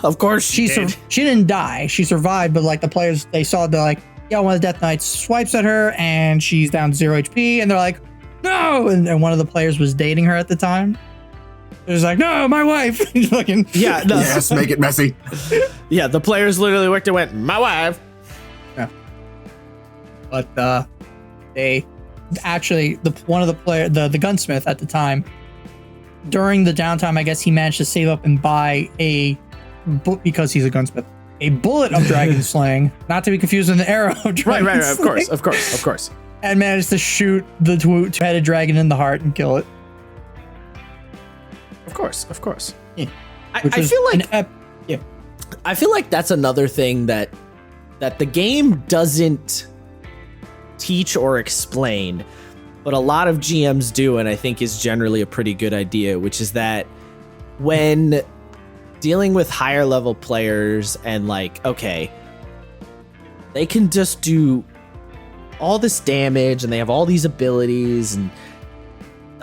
of course she did. She didn't die. She survived, but like the players, they saw they're like, yeah, one of the Death Knights swipes at her and she's down to 0 HP, and they're like, no! And one of the players was dating her at the time. It was like, no, my wife. Fucking yeah, no. Yes, make it messy. Yeah, the players literally looked and went, my wife. Yeah. But they actually one of the the gunsmith at the time, during the downtime, I guess he managed to save up and buy because he's a gunsmith, a bullet of dragon slaying, not to be confused with an arrow of dragon Right, slaying, of course. and managed to shoot the two-headed dragon in the heart and kill it. Of course. Yeah. I feel like yeah. I feel like that's another thing that the game doesn't teach or explain, but a lot of GMs do, and I think is generally a pretty good idea, which is that when dealing with higher level players and like, okay, they can just do all this damage and they have all these abilities and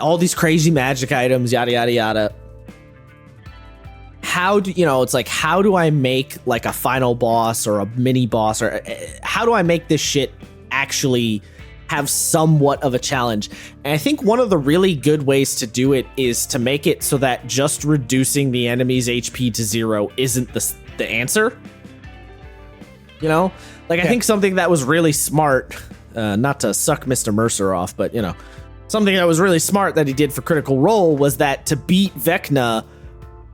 all these crazy magic items, yada, yada, yada. How do I make like a final boss or a mini boss, or how do I make this shit actually have somewhat of a challenge? And I think one of the really good ways to do it is to make it so that just reducing the enemy's HP to 0 isn't the answer. You know, like I think something that was really smart, not to suck Mr. Mercer off, but you know, something that was really smart that he did for Critical Role was that to beat Vecna,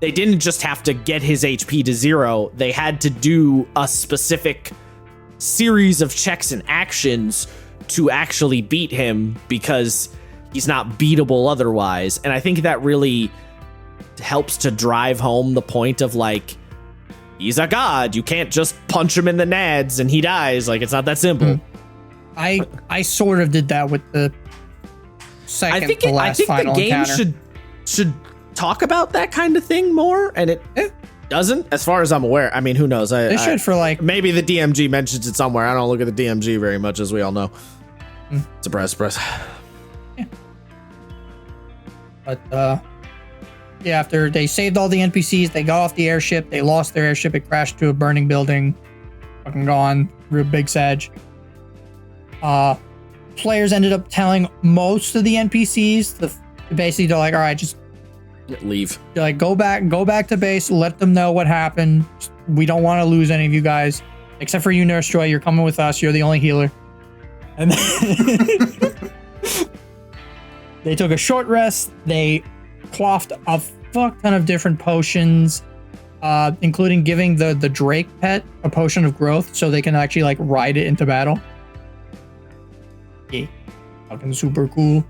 they didn't just have to get his HP to 0. They had to do a specific series of checks and actions to actually beat him, because he's not beatable otherwise. And I think that really helps to drive home the point of like, he's a god. You can't just punch him in the nads and he dies. Like, it's not that simple. I sort of did that with the second I think final the game encounter. should talk about that kind of thing more, and it doesn't, as far as I'm aware. I mean, who knows? They should for like maybe the DMG mentions it somewhere. I don't look at the DMG very much, as we all know. Surprise. Yeah. But yeah, after they saved all the NPCs, they got off the airship. They lost their airship. It crashed to a burning building. Fucking gone. Real big sag. players ended up telling most of the NPCs basically they're like, all right, just Leave. like go back to base, let them know what happened. We don't want to lose any of you guys, except for you, Nurse Joy. You're coming with us. You're the only healer. And then they took a short rest. They quaffed a fuck ton of different potions, including giving the Drake pet a potion of growth so they can actually like ride it into battle. Yeah, fucking super cool.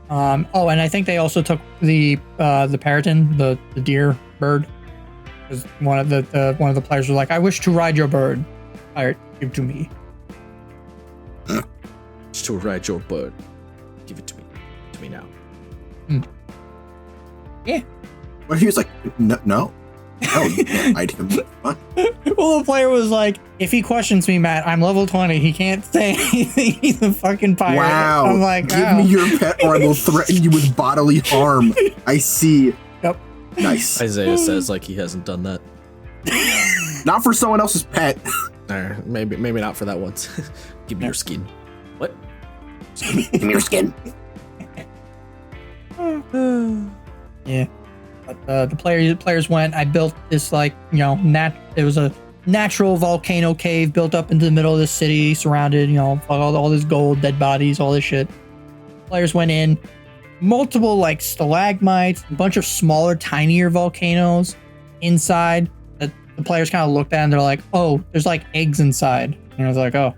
Oh, and I think they also took the Peryton, the deer bird, because one of the players was like, "I wish to ride your bird. Alright, give it to me." To ride your bird. Give it to me. To me now. Yeah. But he was like, no. Oh, you can't hide him. What? Well, the player was like, "If he questions me, Matt, I'm level 20. He can't say anything. He's a fucking pirate." Wow. I'm like, give "Oh." me your pet or I will threaten you with bodily harm. I see. Yep. Nice. Isaiah says like he hasn't done that. Not for someone else's pet. Maybe not for that once. Give me your skin. What? Give me your skin. Yeah. But the players went. I built this like, it was a natural volcano cave built up into the middle of the city, surrounded, all this gold, dead bodies, all this shit. Players went in, multiple like stalagmites, a bunch of smaller, tinier volcanoes inside that the players kind of looked at and they're like, "Oh, there's like eggs inside." And I was like, "Oh,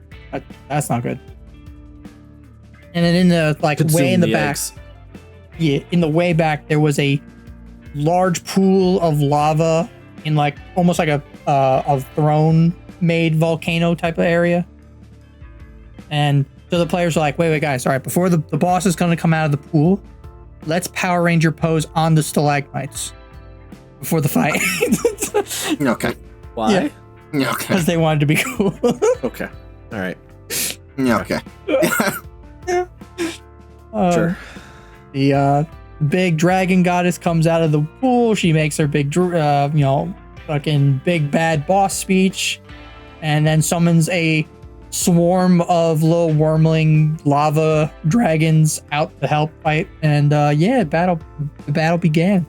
that's not good." And then in the like way in the back, eggs. yeah, in the way back, there was a large pool of lava in like almost like a throne made volcano type of area. And so the players are like, wait guys, all right, before the boss is going to come out of the pool, let's Power Ranger pose on the stalagmites before the fight. Okay. Why? Yeah. Okay. Because they wanted to be cool. Okay. All right. Yeah, okay. Sure. The big dragon goddess comes out of the pool. She makes her big, fucking big bad boss speech, and then summons a swarm of little wormling lava dragons out to help fight. And the battle began.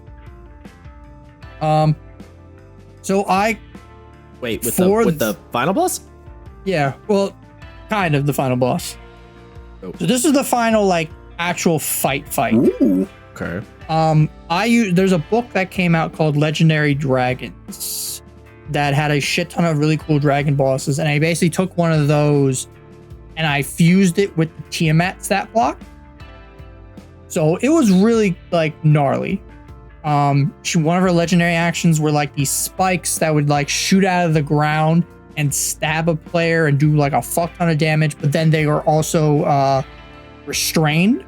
So I Wait, with For the final boss? well, kind of the final boss. Oh. So this is the final like actual fight. Ooh. Okay. There's a book that came out called Legendary Dragons that had a shit ton of really cool dragon bosses, and I basically took one of those and I fused it with the Tiamat stat block. So it was really like gnarly. One of her legendary actions were like these spikes that would like shoot out of the ground and stab a player and do like a fuck ton of damage, but then they were also restrained,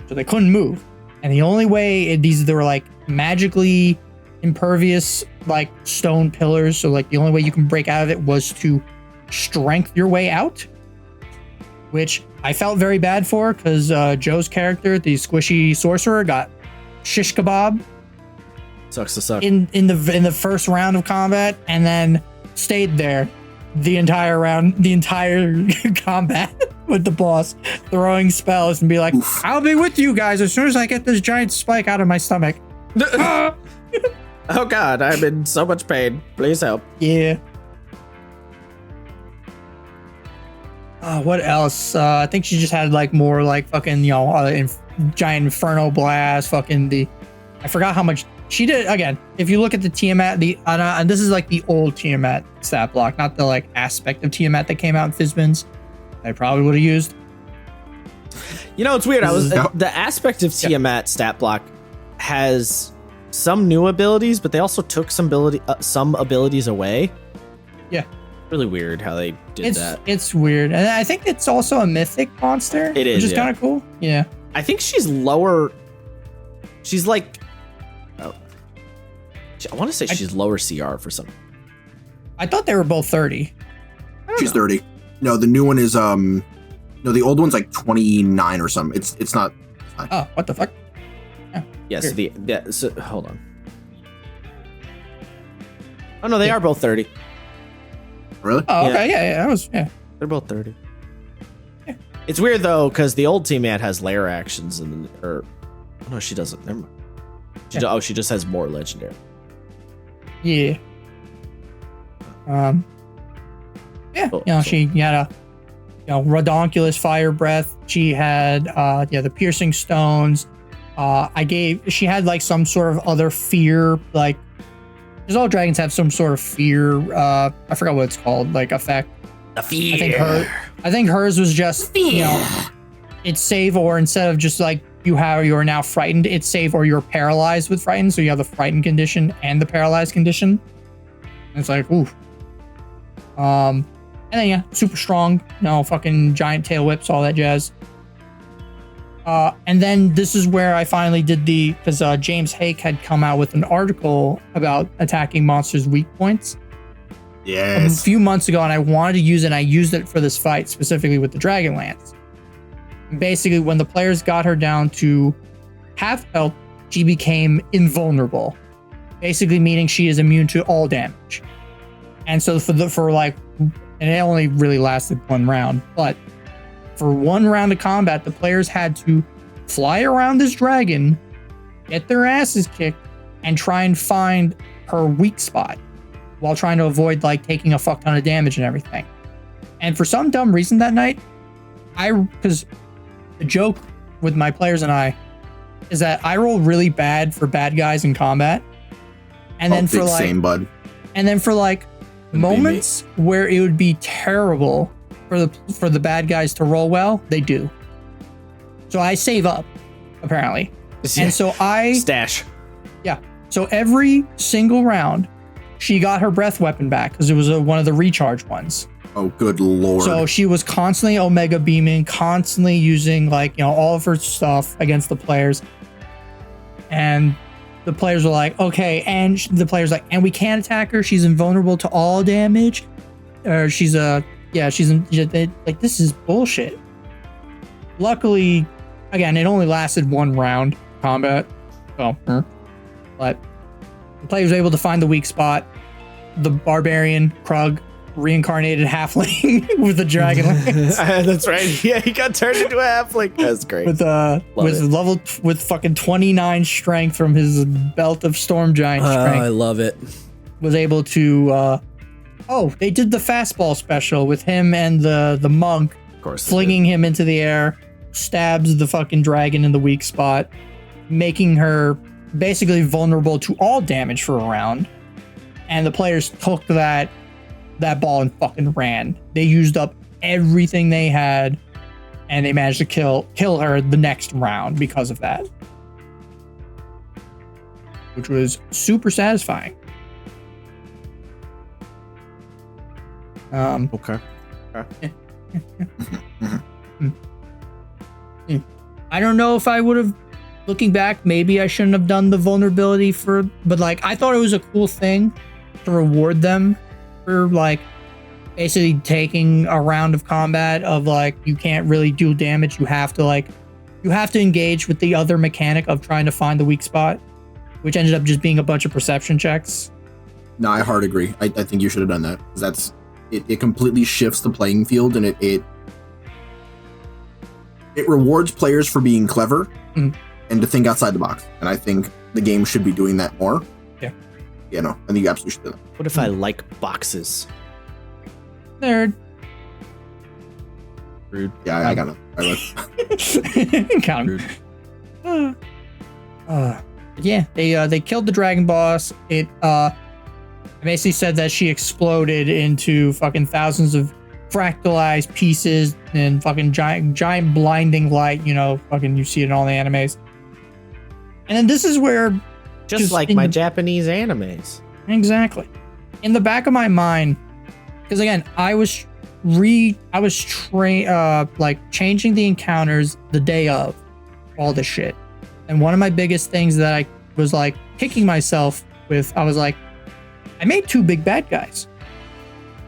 so they couldn't move. And the only way they were like magically impervious, like stone pillars. So like the only way you can break out of it was to strength your way out, which I felt very bad for because Joe's character, the squishy sorcerer, got shish kebab Sucks to suck. in the first round of combat, and then stayed there the entire combat with the boss, throwing spells and be like, Oof. "I'll be with you guys as soon as I get this giant spike out of my stomach." Oh god, I'm in so much pain. Please help. Yeah. What else? I think she just had like more like fucking, giant inferno blast, I forgot how much she did. Again, if you look at the Tiamat, and this is like the old Tiamat stat block, not the like aspect of Tiamat that came out in Fizbins, I probably would have used. It's weird. No. The aspect of Tiamat stat block has some new abilities, but they also took some abilities away. Yeah. Really weird how they did that. It's weird. And I think it's also a mythic monster. It is, Which is yeah. kind of cool. Yeah. I think she's lower. She's like, I want to say she's lower CR for some. I thought they were both 30. She's 30. No, the new one is no, the old one's like 29 or something. It's not. Oh, what the fuck? Yes, so hold on. Oh no, they are both 30. Really? Oh, Yeah. okay. Yeah, that was, yeah. They're both 30. It's weird though, because the old teammate has lair actions, and or oh, no, she doesn't. Never mind. She just has more legendary. Yeah. Yeah. Cool. She had a Redonkulous Fire Breath. She had the Piercing Stones. She had like some sort of other fear, like, because all dragons have some sort of fear. I forgot what it's called, like effect. The fear. I think hers was just it's save, or instead of just like you are now frightened, it's save or you're paralyzed with frightened. So you have the frightened condition and the paralyzed condition. And it's like, ooh. And then super strong, fucking giant tail whips, all that jazz. And then this is where I finally did because James Hake had come out with an article about attacking monsters' weak points. Yes. A few months ago, and I wanted to use it, and I used it for this fight, specifically with the Dragonlance. Basically, when the players got her down to half health, she became invulnerable. Basically meaning she is immune to all damage. And so and it only really lasted one round, but for one round of combat, the players had to fly around this dragon, get their asses kicked, and try and find her weak spot while trying to avoid like taking a fuck ton of damage and everything. And for some dumb reason that night, because the joke with my players and I is that I roll really bad for bad guys in combat. And then for like same, bud. And then for like moments where it would be terrible for the bad guys to roll well, they do. So I save up, apparently. And so stash. Yeah. So every single round, she got her breath weapon back because it was one of the recharge ones. Oh, good lord. So she was constantly Omega beaming, constantly using all of her stuff against the players. And the players were like, okay, and the players like, and we can't attack her. She's invulnerable to all damage. Or this is bullshit. Luckily, again, it only lasted one round combat. So, but the players were able to find the weak spot. The barbarian Krug reincarnated halfling with the dragon lance. That's right. Yeah, he got turned into a halfling. That's great. With fucking 29 strength from his belt of storm giant strength. I love it. Was able to they did the fastball special with him and the monk, of course, flinging him into the air, stabs the fucking dragon in the weak spot, making her basically vulnerable to all damage for a round. And the players took that ball and fucking ran. They used up everything they had, and they managed to kill her the next round because of that, which was super satisfying. Okay. I don't know if I would have, looking back, maybe I shouldn't have done the vulnerability but like I thought it was a cool thing to reward them for like basically taking a round of combat of like you can't really do damage. You have to engage with the other mechanic of trying to find the weak spot, which ended up just being a bunch of perception checks. No, I hard agree. I think you should have done that, because it completely shifts the playing field, and it rewards players for being clever and to think outside the box. And I think the game should be doing that more. Yeah. Yeah, no, I think you absolutely should do that. What if I like boxes? Nerd. Rude. Yeah, I got it. Count. Yeah, they killed the dragon boss. It basically said that she exploded into fucking thousands of fractalized pieces and fucking giant blinding light. Fucking you see it in all the animes. And then this is where, just like my Japanese animes. Exactly. In the back of my mind, because again, I was changing the encounters the day of all this shit. And one of my biggest things that I was like kicking myself with, I was like, I made two big bad guys.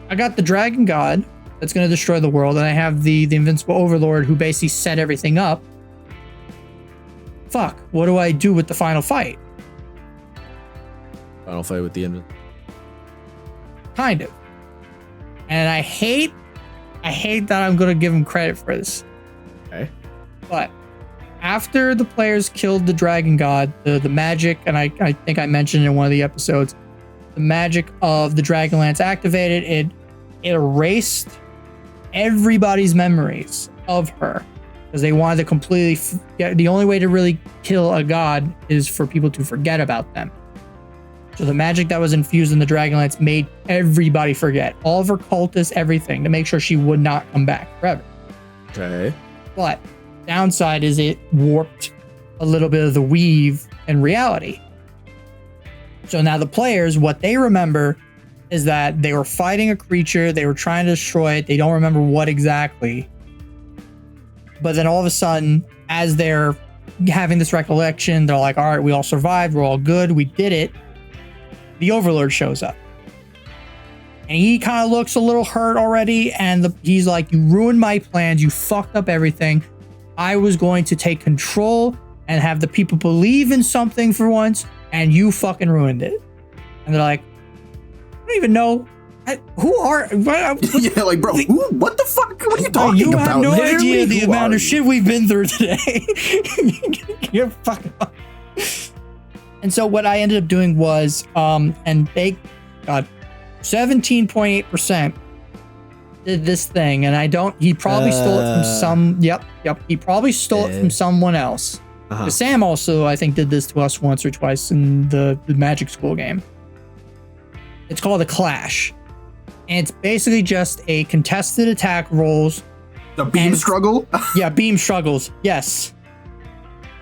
I got the Dragon God that's going to destroy the world, and I have the Invincible Overlord who basically set everything up. Fuck, what do I do with the final fight? Final fight with the Invincible. Kind of. And I hate that I'm going to give him credit for this. But after the players killed the dragon god, the magic, and I think I mentioned in one of the episodes, the magic of the Dragonlance activated, it erased everybody's memories of her because they wanted to completely the only way to really kill a god is for people to forget about them. So the magic that was infused in the Dragonlance made everybody forget, all of her cultists, everything, to make sure she would not come back forever. Okay. But downside is it warped a little bit of the weave in reality. So now the players, what they remember is that they were fighting a creature, they were trying to destroy it, they don't remember what exactly. But then all of a sudden, as they're having this recollection, they're like, all right, we all survived, we're all good, we did it. The Overlord shows up. And he kind of looks a little hurt already, and he's like, you ruined my plans, you fucked up everything. I was going to take control and have the people believe in something for once, and you fucking ruined it. And they're like, I don't even know. Who are... Yeah, like, bro, what the fuck? What are you talking you about? have no Literally, idea the who amount are of you? shit we've been through today. You're fucking up. And so what I ended up doing was, and they got 17.8% did this thing, and I don't, he probably stole it from some, yep, he probably stole it from someone else. Uh-huh. Sam also, I think, did this to us once or twice in the Magic School game. It's called a Clash. And it's basically just a contested attack rolls. The beam struggle? Yeah, beam struggles. Yes.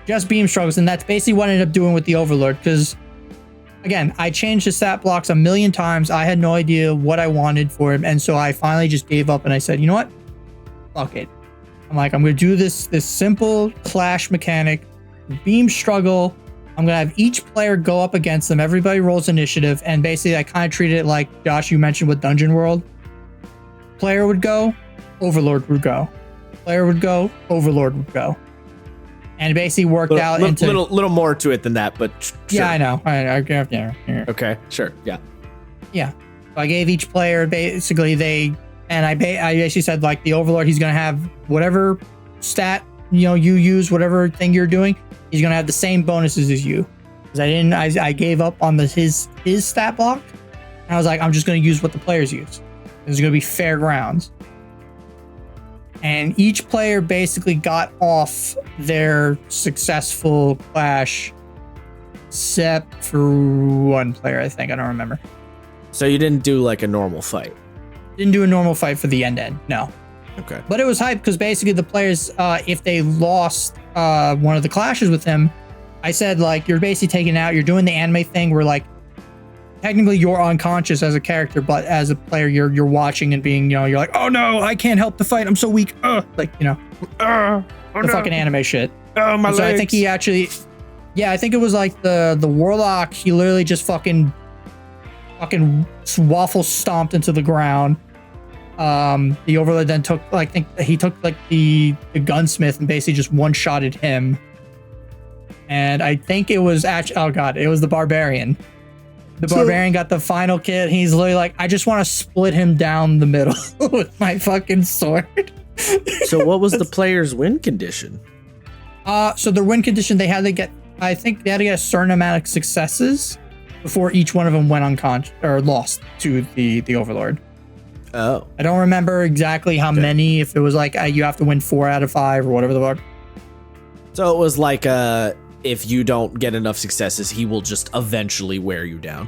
Just beam struggles. And that's basically what I ended up doing with the Overlord. Because, again, I changed the stat blocks a million times. I had no idea what I wanted for him. And so I finally just gave up and I said, you know what? Fuck it. I'm like, I'm going to do this simple Clash mechanic. Beam struggle. I'm going to have each player go up against them. Everybody rolls initiative. And basically, I kind of treated it like Josh, you mentioned with Dungeon World. Player would go, Overlord would go. Player would go, Overlord would go. And it basically worked out into... Little more to it than that, but sure. Yeah, I know. Yeah. Okay, sure, yeah. Yeah. So I gave each player basically I basically said, like, the Overlord, he's going to have whatever stat, you use, whatever thing you're doing, he's going to have the same bonuses as you. Because I gave up on his stat block. And I was like, I'm just going to use what the players use. There's going to be fair grounds. And each player basically got off their successful clash, except for one player, I think. I don't remember. So you didn't do like a normal fight? Didn't do a normal fight for the end, no. Okay. But it was hype because basically the players, if they lost one of the clashes with him, I said, like, you're basically taking out, you're doing the anime thing where, like, technically you're unconscious as a character, but as a player, you're watching and being, you're like, oh no, I can't help the fight, I'm so weak. Like, the fucking anime shit. Oh, my legs. So I think he actually, I think it was like the Warlock, he literally just fucking waffle stomped into the ground. The Overlord then took, I think he took like the gunsmith and basically just one-shotted him. And I think it was actually, oh god, it was the Barbarian. The Barbarian got the final kill. He's literally like, I just want to split him down the middle with my fucking sword. So what was the player's win condition? So their win condition, they had to get a certain amount of successes before each one of them went unconscious or lost to the Overlord. Oh. I don't remember exactly how many, if it was like you have to win 4 out of 5 or whatever the fuck. So it was like if you don't get enough successes, he will just eventually wear you down.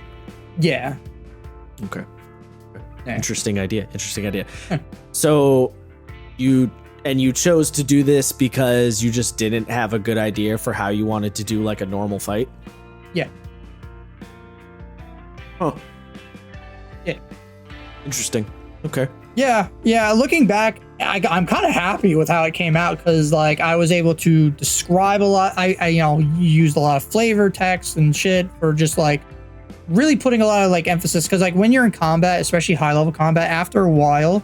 Yeah. Okay. Yeah. Interesting idea. So you chose to do this because you just didn't have a good idea for how you wanted to do like a normal fight? Yeah. Huh. Yeah. Interesting. Okay. Yeah. Looking back, I'm kind of happy with how it came out because, like, I was able to describe a lot. I used a lot of flavor text and shit for just like really putting a lot of like emphasis because, like, when you're in combat, especially high level combat, after a while,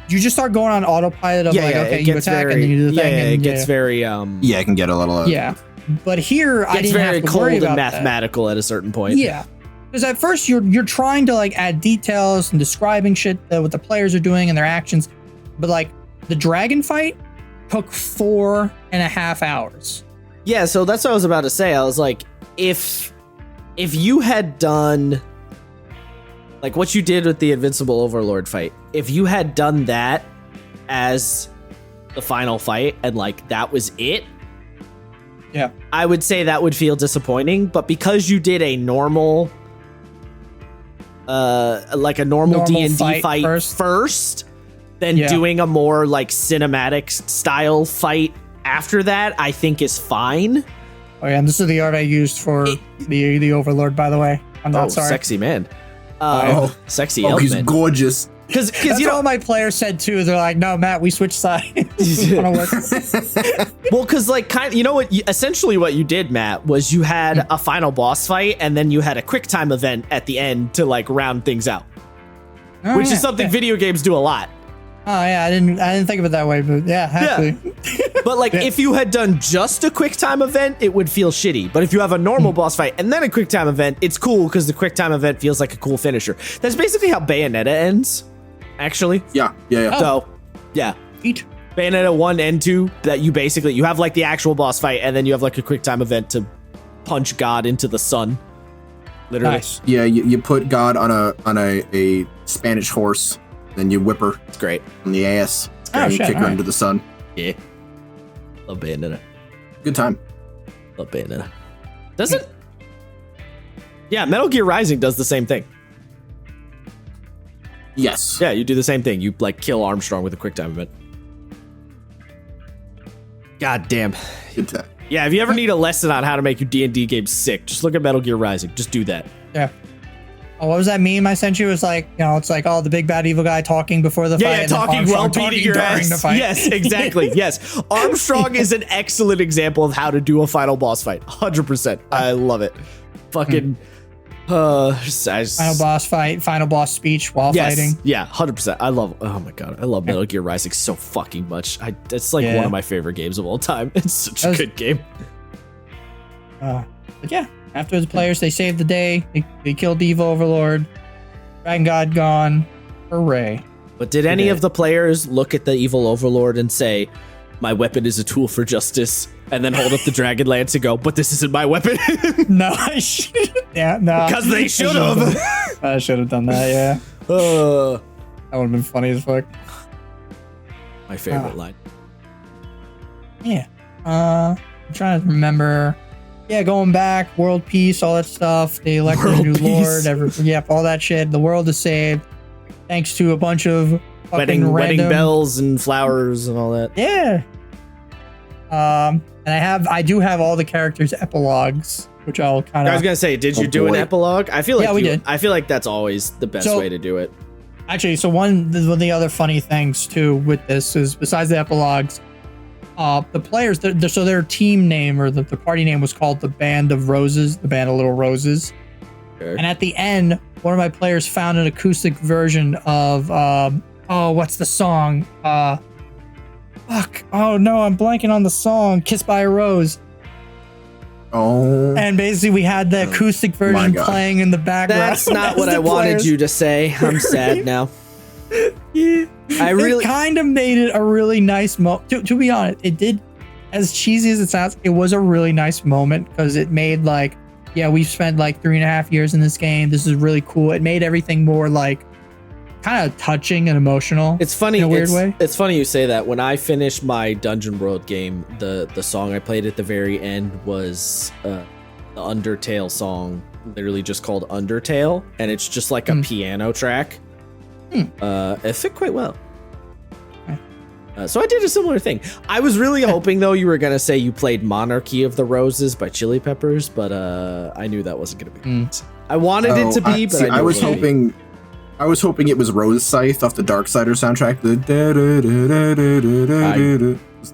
you just start going on autopilot of okay, you attack and then you do the thing. Yeah, and it gets very yeah, it can get a little. Yeah, but here I it's didn't very have to cold worry and about mathematical at a certain point. Yeah. Because at first you're trying to like add details and describing shit what the players are doing and their actions, but like the dragon fight, took 4.5 hours. Yeah, so that's what I was about to say. I was like, if you had done like what you did with the Invincible Overlord fight, if you had done that as the final fight and like that was it, Yeah. I would say that would feel disappointing. But because you did a normal like a normal D&D fight first, then doing a more like cinematic style fight after that, I think is fine. Oh yeah, and this is the art I used for the Overlord, by the way. I'm not sorry. Sexy man. Sexy Oh, elf he's man. gorgeous. Because That's you know what my players said too. They're like, "No, Matt, we switched sides." Wanna work? well, because like kind of, you know what? Essentially, what you did, Matt, was you had a final boss fight, and then you had a quick time event at the end to like round things out, Oh, which yeah, is something yeah. video games do a lot. Oh yeah, I didn't think of it that way, but yeah, actually. But like, if you had done just a quick time event, it would feel shitty. But if you have a normal boss fight and then a quick time event, it's cool because the quick time event feels like a cool finisher. That's basically how Bayonetta ends, actually. Yeah. So, yeah. Eat. Bayonetta 1 and 2, that you have like the actual boss fight, and then you have like a quick time event to punch God into the sun. Literally. Nice. Yeah, you put God on a Spanish horse, then you whip her It's great. on the ass, Oh, and you shit, kick her alright. into the sun. Yeah. Love Bayonetta. Good time. Love Bayonetta. Does it? Yeah, Metal Gear Rising does the same thing. Yes. Yeah, you do the same thing. You like kill Armstrong with a quick time event. God damn. Good time. Yeah, if you ever need a lesson on how to make your D&D games sick, just look at Metal Gear Rising. Just do that. Yeah. Oh, what was that meme I sent you? It was like, it's like, the big bad evil guy talking before the fight. Yeah, and then talking Armstrong while beating talking your during ass. the fight. Yes, exactly. Yes. Armstrong is an excellent example of how to do a final boss fight. 100%. I love it. Fucking Final boss fight, final boss speech while fighting. Yeah, 100%. Oh my god, I love Metal Gear Rising so fucking much. It's like one of my favorite games of all time. It's such a good game. But yeah, after the players, they saved the day. They killed the evil overlord. Dragon God gone. Hooray. But did any of the players look at the evil overlord and say, "My weapon is a tool for justice," and then hold up the dragon lance and go, "But this isn't my weapon"? No, I should. Yeah, no. Because they should have. I should have done that. Yeah, that would have been funny as fuck. My favorite line. Yeah. I'm trying to remember. Yeah, going back, world peace, all that stuff. They elected a new World lord. Yep, all that shit. The world is saved thanks to a bunch of Wedding random, bells and flowers and all that. Yeah. And I do have all the characters' epilogues, which I'll kind I was of. gonna say, did you do an boy. epilogue? I feel like we did. I feel like that's always the best So- way to do it. Actually, so one of the other funny things too with this is besides the epilogues, the players, so their team name or the party name was called the Band of Roses, the Band of Little Roses. Okay. And at the end, one of my players found an acoustic version of what's the song? Fuck. Oh no, I'm blanking on the song. Kissed by a Rose. Oh. And basically we had the acoustic version God. playing in the background. That's not as what the I wanted players. you to say. I'm sad now. I really It kind of made it a really nice moment. To be honest, it did, as cheesy as it sounds, it was a really nice moment because it made like, yeah, we've spent like 3.5 years in this game. This is really cool. It made everything more like kind of touching and emotional. It's funny in a weird way. It's funny you say that. When I finished my Dungeon World game, the song I played at the very end was the Undertale song, literally just called Undertale, and it's just like a piano track. It fit quite well. So I did a similar thing. I was really hoping, though, you were gonna say you played Monarchy of the Roses by Chili Peppers, but I knew that wasn't gonna be. I wanted it to be, but I was hoping. I was hoping it was Rose Scythe off the Darksider soundtrack.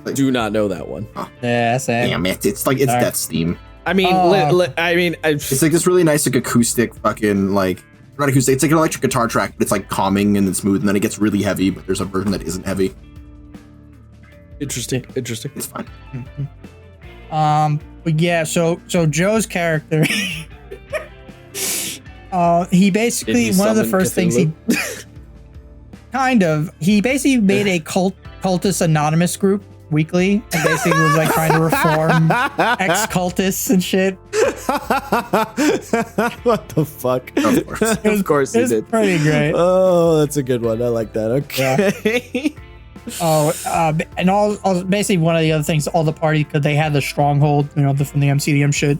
I do not know that one. Yeah, same. Damn it! It's like it's Sorry. Death's theme. I mean, It's like this really nice, like acoustic, fucking like not acoustic. It's like an electric guitar track, but it's like calming and it's smooth, and then it gets really heavy. But there's a version that isn't heavy. Interesting. It's fine. But yeah, so Joe's character, he basically Did he one of the summon first things he Cthulhu? he basically made a cultist anonymous group weekly and basically was like trying to reform ex-cultists and shit. What the fuck? Of course. Of course he It's did. pretty great. Oh, that's a good one. I like that. Okay. And all basically one of the other things, all the party, because they had the stronghold, from the MCDM shit.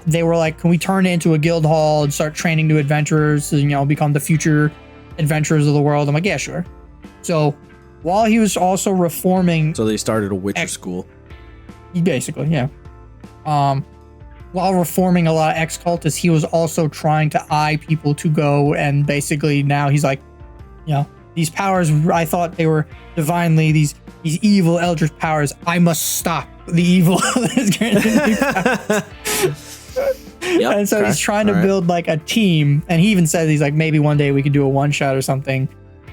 They were like, can we turn it into a guild hall and start training new adventurers to, become the future adventurers of the world? I'm like, yeah, sure. So while he was also reforming, So they started a Witcher school. basically, yeah. While reforming a lot of ex-cultists, he was also trying to eye people to go, and basically now he's like, these powers, I thought they were divinely, these evil eldritch powers, I must stop the evil. Yep, And so okay, he's trying to all right. build like a team, and he even says he's like, maybe one day we could do a one-shot or something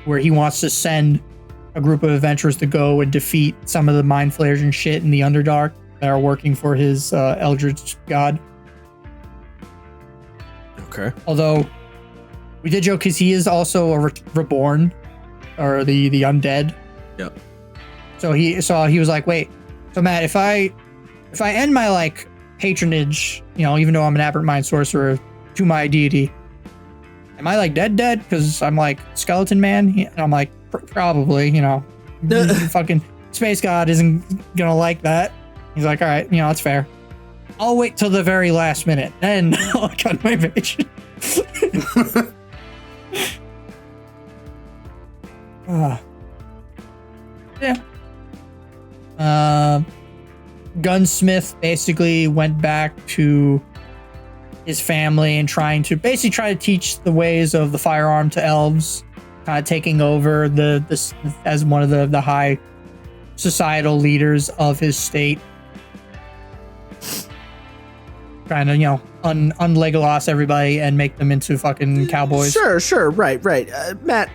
where he wants to send a group of adventurers to go and defeat some of the mind flayers and shit in the Underdark that are working for his eldritch god. Okay. Although we did joke because he is also a reborn, or the undead. Yep. So he was like, wait, so Matt, if I end my like patronage, even though I'm an aberrant mind sorcerer, to my deity, am I like dead because I'm like skeleton man? And I'm like, probably, fucking space god isn't gonna like that. He's like, all right, that's fair. I'll wait till the very last minute, then I'll cut my patron. Yeah. Gunsmith basically went back to his family and try to teach the ways of the firearm to elves, kind of taking over this as one of the high societal leaders of his state. Trying to, un-Legolas everybody and make them into fucking cowboys. Sure. Right. Matt,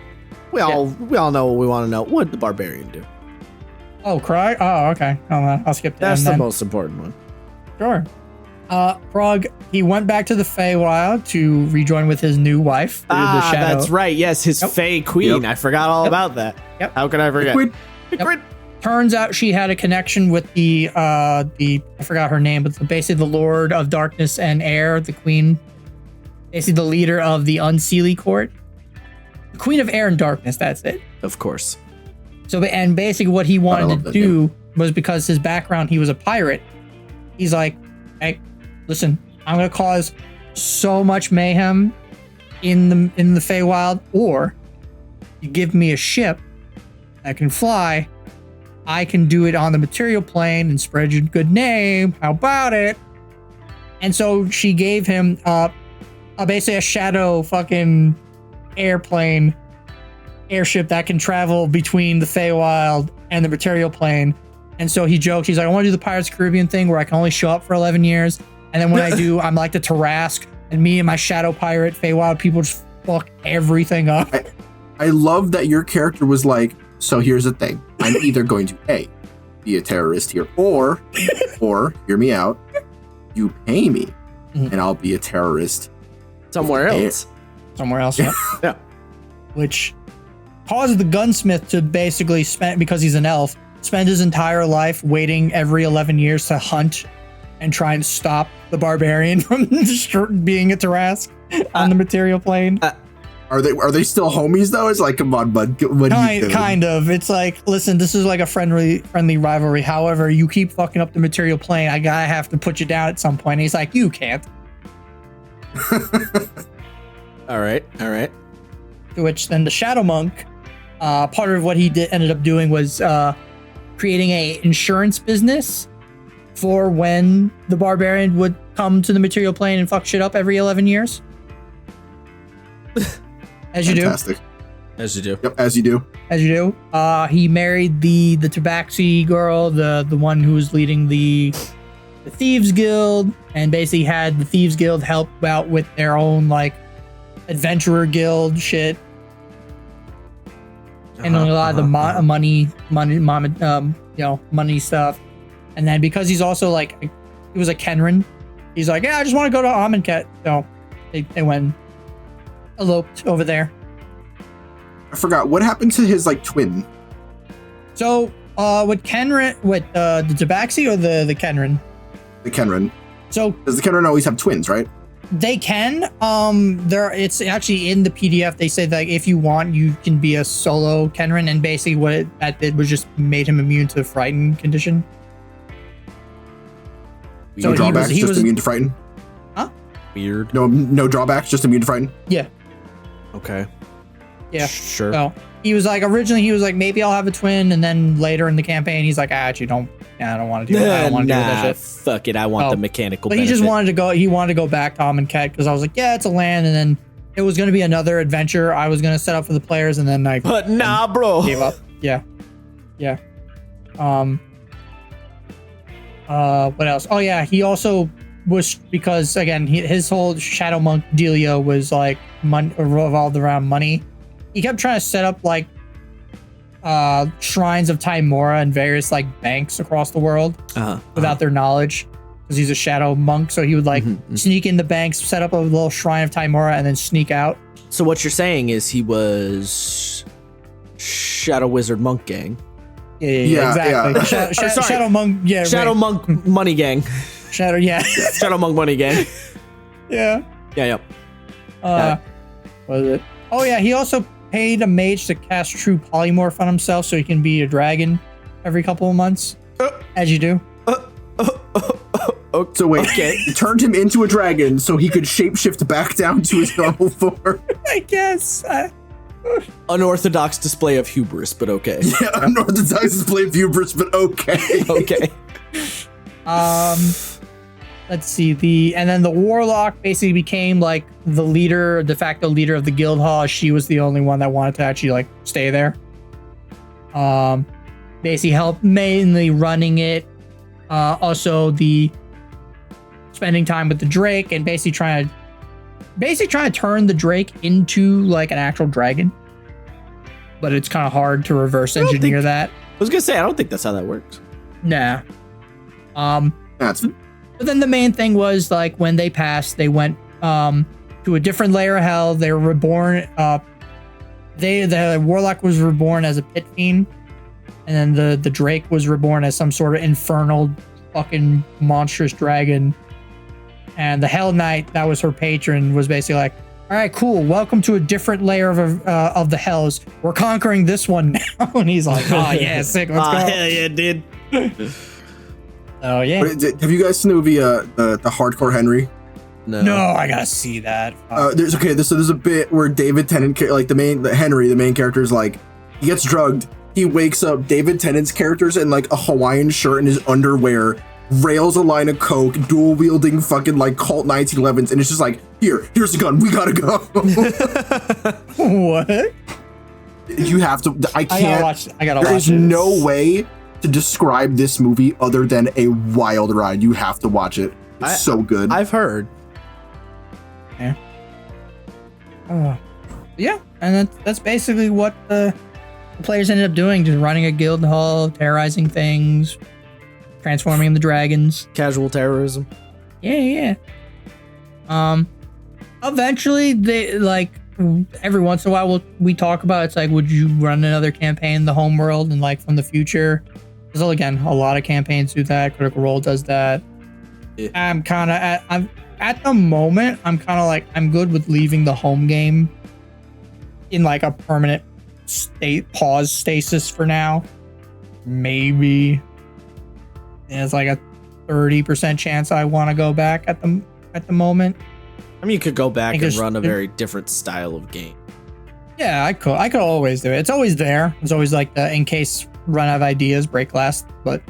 we all know what we want to know. What did the barbarian do? Oh, cry? Oh, okay. I'll skip that. That's the then. most important one. Sure. Frog, he went back to the Feywild to rejoin with his new wife, the Shadow. That's right. Yes, his Yep. Fey queen. Yep. I forgot all about that. Yep. How could I forget? Liquid. Turns out she had a connection with the I forgot her name, but basically the Lord of Darkness and Air, the Queen, basically the leader of the Unseelie Court, the Queen of Air and Darkness. That's it. Of course. So, and basically what he I wanted love to that do was, because his background, he was a pirate. He's like, hey, listen, I'm gonna cause so much mayhem in the Feywild, or you give me a ship that can fly. I can do it on the material plane and spread your good name. How about it? And so she gave him basically a shadow fucking airship that can travel between the Feywild and the material plane. And so he joked, he's like, I want to do the Pirates of the Caribbean thing where I can only show up for 11 years. And then when I do, I'm like the Tarask, and me and my shadow pirate Feywild people just fuck everything up. I love that your character was like, so here's the thing. I'm either going to A, be a terrorist here, or hear me out, you pay me Mhm. and I'll be a terrorist. Somewhere Yeah. else. Somewhere else, yeah. Yeah. Which caused the gunsmith to basically spend, because he's an elf, spend his entire life waiting every 11 years to hunt and try and stop the barbarian from being a Tarask on the material plane. Are they still homies though? It's like, come on, bud. What are you doing? Kind of. It's like, listen, this is like a friendly rivalry. However, you keep fucking up the material plane, I gotta have to put you down at some point. And he's like, you can't. All right. To which then the Shadow Monk, part of what he ended up doing was creating a insurance business for when the barbarian would come to the material plane and fuck shit up every 11 years. As you Fantastic. As you do. Yep, as you do. do. As you do. He married the Tabaxi girl, the one who was leading the Thieves Guild, and basically had the Thieves Guild help out with their own like adventurer guild shit. And a lot of the money stuff. And then because he's also like, he was a Kenran, he's like, yeah, I just want to go to Amonkhet. So they went, eloped over there. I forgot what happened to his like twin. So With Kenrin, with the Tabaxi or the Kenrin? The Kenrin. So Does the Kenrin always have twins, right? they can. It's actually in the PDF. They say that if you want, you can be a solo Kenrin, and basically what that did was just made him immune to the frighten condition. No drawbacks, just immune to frighten. Weird. No drawbacks, just immune to frighten. Yeah. Okay. Yeah. Sure. So he was like, originally he was like, maybe I'll have a twin, and then later in the campaign he's like, I don't want to do that. I don't want to deal with that shit. Fuck it. I want the mechanical. But he just wanted to go. He wanted to go back to Amonkhet because I was like, yeah, it's a land, and then it was going to be another adventure I was going to set up for the players, and then I But nah, bro. gave up. Yeah. What else? Oh yeah, he also was, because again his whole Shadow Monk dealio was like revolved around money. He kept trying to set up like shrines of Tymora and various like banks across the world without their knowledge, because he's a Shadow Monk. So he would like sneak in the banks, set up a little shrine of Tymora, and then sneak out. So what you're saying is he was Shadow Wizard Monk Gang. Yeah, exactly. Sorry. Shadow Monk. Yeah. Shadow right. Monk Money Gang. Shadow. Yeah. Shadow Monk Money Gang. Yeah. Yeah. What is it? Oh yeah, he also paid a mage to cast True Polymorph on himself so he can be a dragon every couple of months, as you do. So wait, it turned him into a dragon so he could shapeshift back down to his normal form. I guess. Unorthodox display of hubris, but okay. Yeah, unorthodox display of hubris, but okay. Okay. Let's see, and then the warlock basically became like the leader, de facto leader of the guild hall. She was the only one that wanted to actually like stay there. Basically helped mainly running it. Also the spending time with the Drake and basically trying to turn the Drake into like an actual dragon. But it's kind of hard to reverse engineer that. I was gonna say, I don't think that's how that works. Nah. That's But then the main thing was like when they passed, they went to a different layer of hell. They were reborn. The warlock was reborn as a pit fiend, and then the Drake was reborn as some sort of infernal, fucking monstrous dragon. And the Hell Knight, that was her patron, was basically like, "All right, cool. Welcome to a different layer of the hells. We're conquering this one now." And he's like, "Oh yeah, sick. Let's go." Hell yeah, dude. Oh yeah. Have you guys seen the movie the Hardcore Henry? No, I gotta see that. There's a bit where David Tennant, like the main character, is like, he gets drugged. He wakes up. David Tennant's character's in like a Hawaiian shirt and his underwear, rails a line of coke, dual wielding fucking like Colt 1911s, and it's just like, here's the gun. We gotta go. What? You have to. I can't. I gotta watch. There is no way to describe this movie other than a wild ride. You have to watch it. It's so good. I've heard. Yeah, and that's basically what the players ended up doing, just running a guild hall, terrorizing things, transforming into dragons. Casual terrorism. Yeah. Eventually, they like every once in a while we talk about it's like, would you run another campaign in the home world and like from the future? Because again, a lot of campaigns do that. Critical Role does that. Yeah. I'm at the moment, I'm kind of like, I'm good with leaving the home game in like a permanent stasis for now. Maybe there's like a 30% chance I want to go back at the moment. I mean, you could go back and run a very different style of game. Yeah, I could always do it. It's always there. It's always like the in case run out of ideas, break glass. But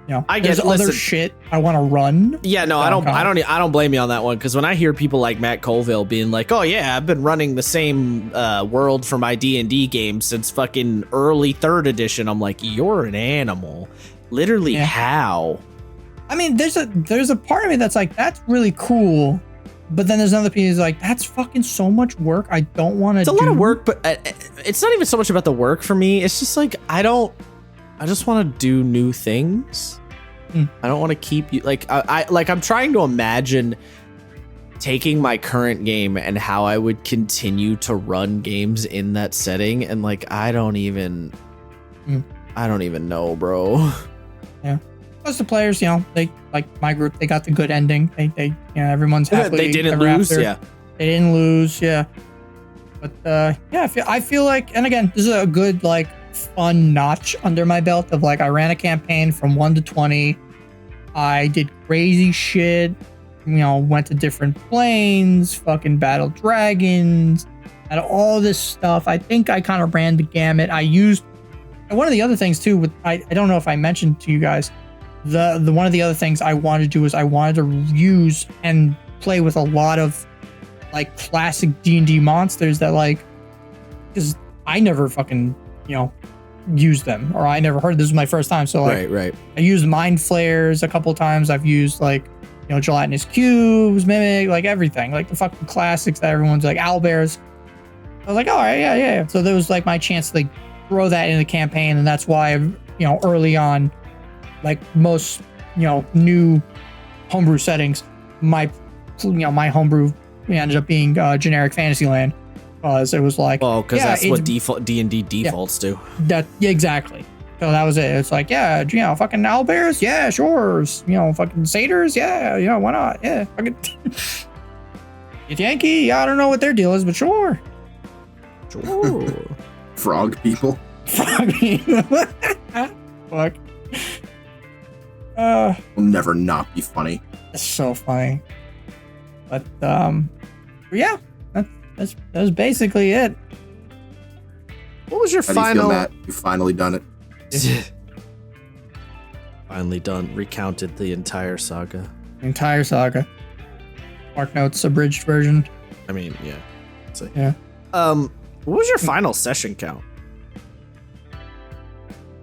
you know, there's other shit I want to run. Yeah, no, I don't blame you on that one, because when I hear people like Matt Colville being like, "Oh yeah, I've been running the same world for my D&D game since fucking early 3rd edition," I'm like, "You're an animal." Literally, how? I mean, there's a part of me that's like, that's really cool. But then there's another piece who's like, that's fucking so much work. I don't want to do. It's a lot of work, but it's not even so much about the work for me. It's just like, I just want to do new things. I don't want to keep you like, I'm trying to imagine taking my current game and how I would continue to run games in that setting. And like, I don't even, I don't even know, bro. Plus the players, they like my group. They got the good ending. They everyone's happy. They didn't ever lose. after. Yeah. They didn't lose. Yeah. But I feel like, and again, this is a good like fun notch under my belt of like I ran a campaign from 1 to 20. I did crazy shit. Went to different planes, fucking battled dragons, and all this stuff. I think I kind of ran the gamut. I used, and one of the other things too, with I don't know if I mentioned to you guys, the one of the other things I wanted to do is I wanted to use and play with a lot of like classic D&D monsters that like, because I never fucking used them, or I never heard. This was my first time, so like Right. I used mind flayers a couple of times. I've used like gelatinous cubes, mimic, like everything, like the fucking classics that everyone's like owlbears. I was like, all right, yeah. So there was like my chance to like throw that in the campaign, and that's why early on, like most new homebrew settings, my homebrew ended up being generic Fantasyland, because it was like, Oh, because yeah, that's what default D&D defaults do. exactly. So that was it. It's like, yeah, fucking owlbears, yeah, sure, fucking satyrs, yeah, why not, yeah, fucking Yankee, I don't know what their deal is, but sure. Sure. Frog people. Fuck. Will never not be funny. It's so funny. But yeah, that's basically it. What was your How do you feel, final? Matt? You finally done it. Finally done. Recounted the entire saga. The entire saga. Mark Notes abridged version. I mean, yeah. So, Yeah. What was your final session count?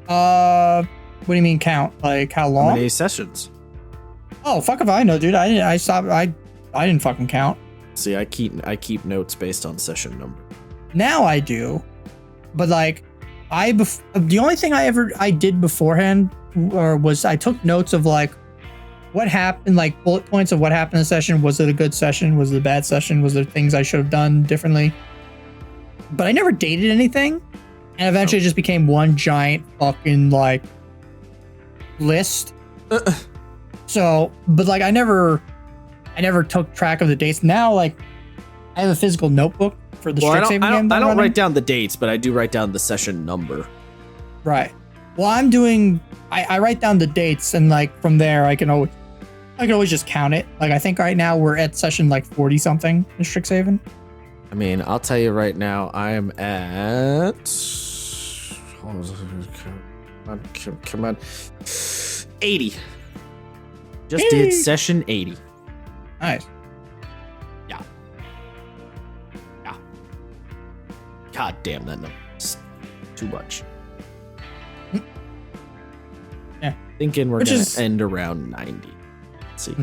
What do you mean count? Like how How long? many sessions? Oh, fuck if I know, dude. I stopped. I didn't fucking count. See, I keep notes based on session number. Now I do, but like the only thing I did beforehand was I took notes of like what happened, like bullet points of what happened in the session. Was it a good session? Was it a bad session? Was there things I should have done differently? But I never dated anything, and eventually it just became one giant fucking like list. So, but like I never took track of the dates. Now, like I have a physical notebook for the Well, Strixhaven game. that I I'm don't running. write down the dates, but I do write down the session number. Right. Well, I'm doing. I write down the dates, and like from there, I can always just count it. Like I think right now we're at session like 40 something in Strixhaven. I mean, I'll tell you right now, I am at. Come on. 80. Just did Yay. session 80. Nice. God damn, that number is too much. Yeah. Thinking we're Which going is- to end around 90. Let's see.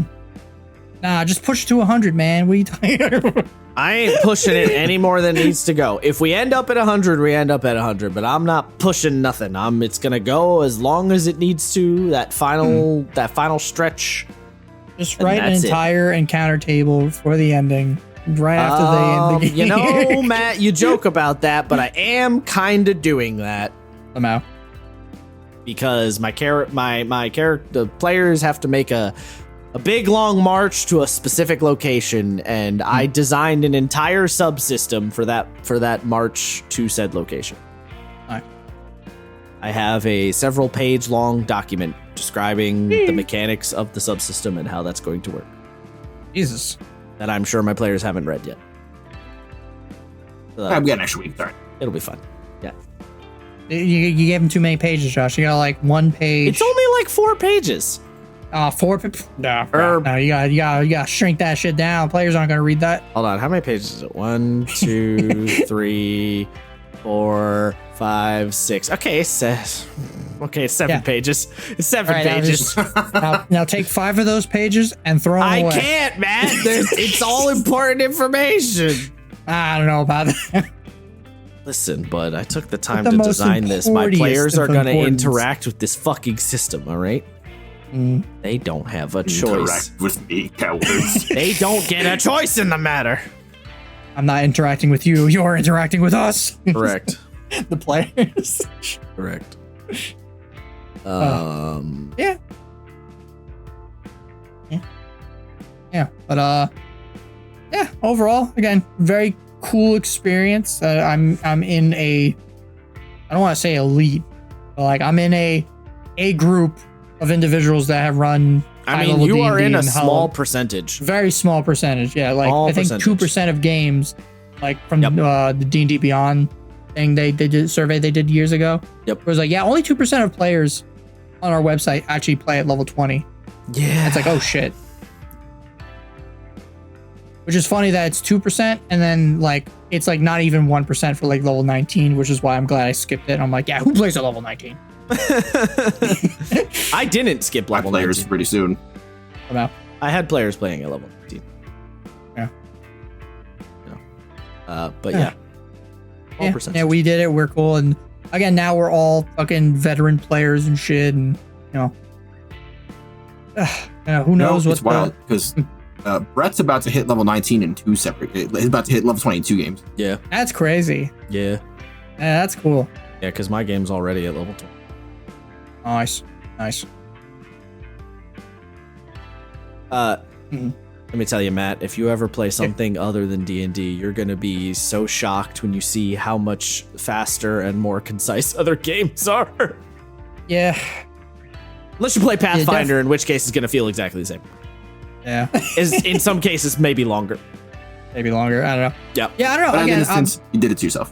Nah, just push to 100, man. What are you talking about? I ain't pushing it any more than it needs to go. If we end up at 100, we end up at 100, but I'm not pushing nothing. It's going to go as long as it needs to. That final stretch. Just And write an that's it. entire encounter table for the ending. Right after the game. You know, Matt, you joke about that, but I am kind of doing that Somehow. because the players have to make a big long march to a specific location, and I designed an entire subsystem for that march to said location. Alright. I have a several page long document describing the mechanics of the subsystem and how that's going to work Jesus. that I'm sure my players haven't read yet. So I'm getting next week. Sorry. it'll be fun. Yeah. You gave him too many pages, Josh. You got like one page. It's only like 4 pages. 4. No, you gotta shrink that shit down. Players aren't gonna read that. Hold on, how many pages is it? 1, 2, 3, 4, 5, 6. Okay, it's 7 Yeah. pages. It's 7 All right, pages. now take 5 of those pages and throw them I away. can't, man. It's all important information. I don't know about that. Listen, bud, I took the time the to most design this. My importance players are of going to importance. interact with this fucking system, all right? Mm. They don't have a choice. Interact with me, cowards. They don't get a choice in the matter. I'm not interacting with you. You're interacting with us. Correct. The players. Correct. Yeah. But yeah. Overall, again, very cool experience. I'm in a, I don't want to say elite, but like I'm in a group of individuals that have run. I mean, you are in a small percentage. Very small percentage. Yeah, like I think 2% of games, like from the D&D Beyond thing they did survey they did years ago. Yep. It was like, yeah, only 2% of players on our website actually play at level 20. Yeah. It's like, oh shit. Which is funny that it's 2% and then like it's like not even 1% for like level 19, which is why I'm glad I skipped it. I'm like, yeah, who plays at level 19? I didn't skip level players 19. pretty soon. I had players playing at level 19. Yeah. But yeah. Yeah, we did it. We're cool. And again, now we're all fucking veteran players and shit. And, who knows it's wild because Brett's about to hit level 19 in 2 separate. He's about to hit level 22 games. Yeah. That's crazy. Yeah. Yeah, that's cool. Yeah, because my game's already at level 20. Nice. Let me tell you, Matt, if you ever play something other than D&D, you're going to be so shocked when you see how much faster and more concise other games are. Yeah. Unless you play Pathfinder, in which case it's going to feel exactly the same. Yeah. In some cases, maybe longer. Maybe longer. I don't know. Yeah. Yeah, I don't know. But Again, in a sense, you did it to yourself.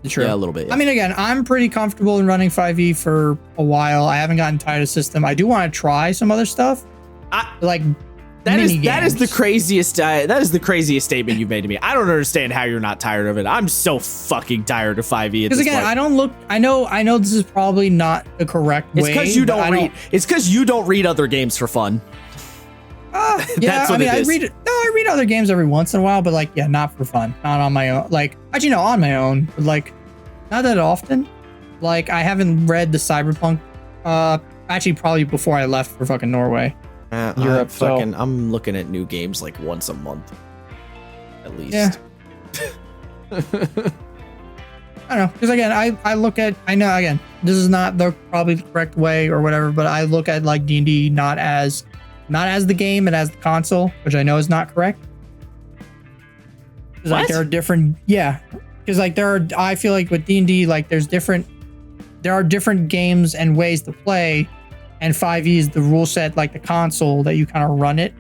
True. Yeah, a little bit. Yeah. I mean, again, I'm pretty comfortable in running 5e for a while. I haven't gotten tired of system. I do want to try some other stuff. That is the craziest statement you've made to me. I don't understand how you're not tired of it. I'm so fucking tired of 5e. Because again, point. I know this is probably not the correct way. It's because you don't read. It's because you don't read other games for fun. Yeah, I read other games every once in a while, but like, yeah, not for fun, not on my own. Like, actually, no, on my own, but like, not that often. Like, I haven't read the Cyberpunk. Actually, probably before I left for fucking Norway, Europe. I'm looking at new games like once a month, at least. Yeah. I don't know, because again, I know again, this is not the probably the correct way or whatever, but I look at like D&D not as the game and as the console, which I know is not correct. Because like there are different, because like I feel like with D&D, like there are different games and ways to play, and 5e is the rule set, like the console that you kind of run it.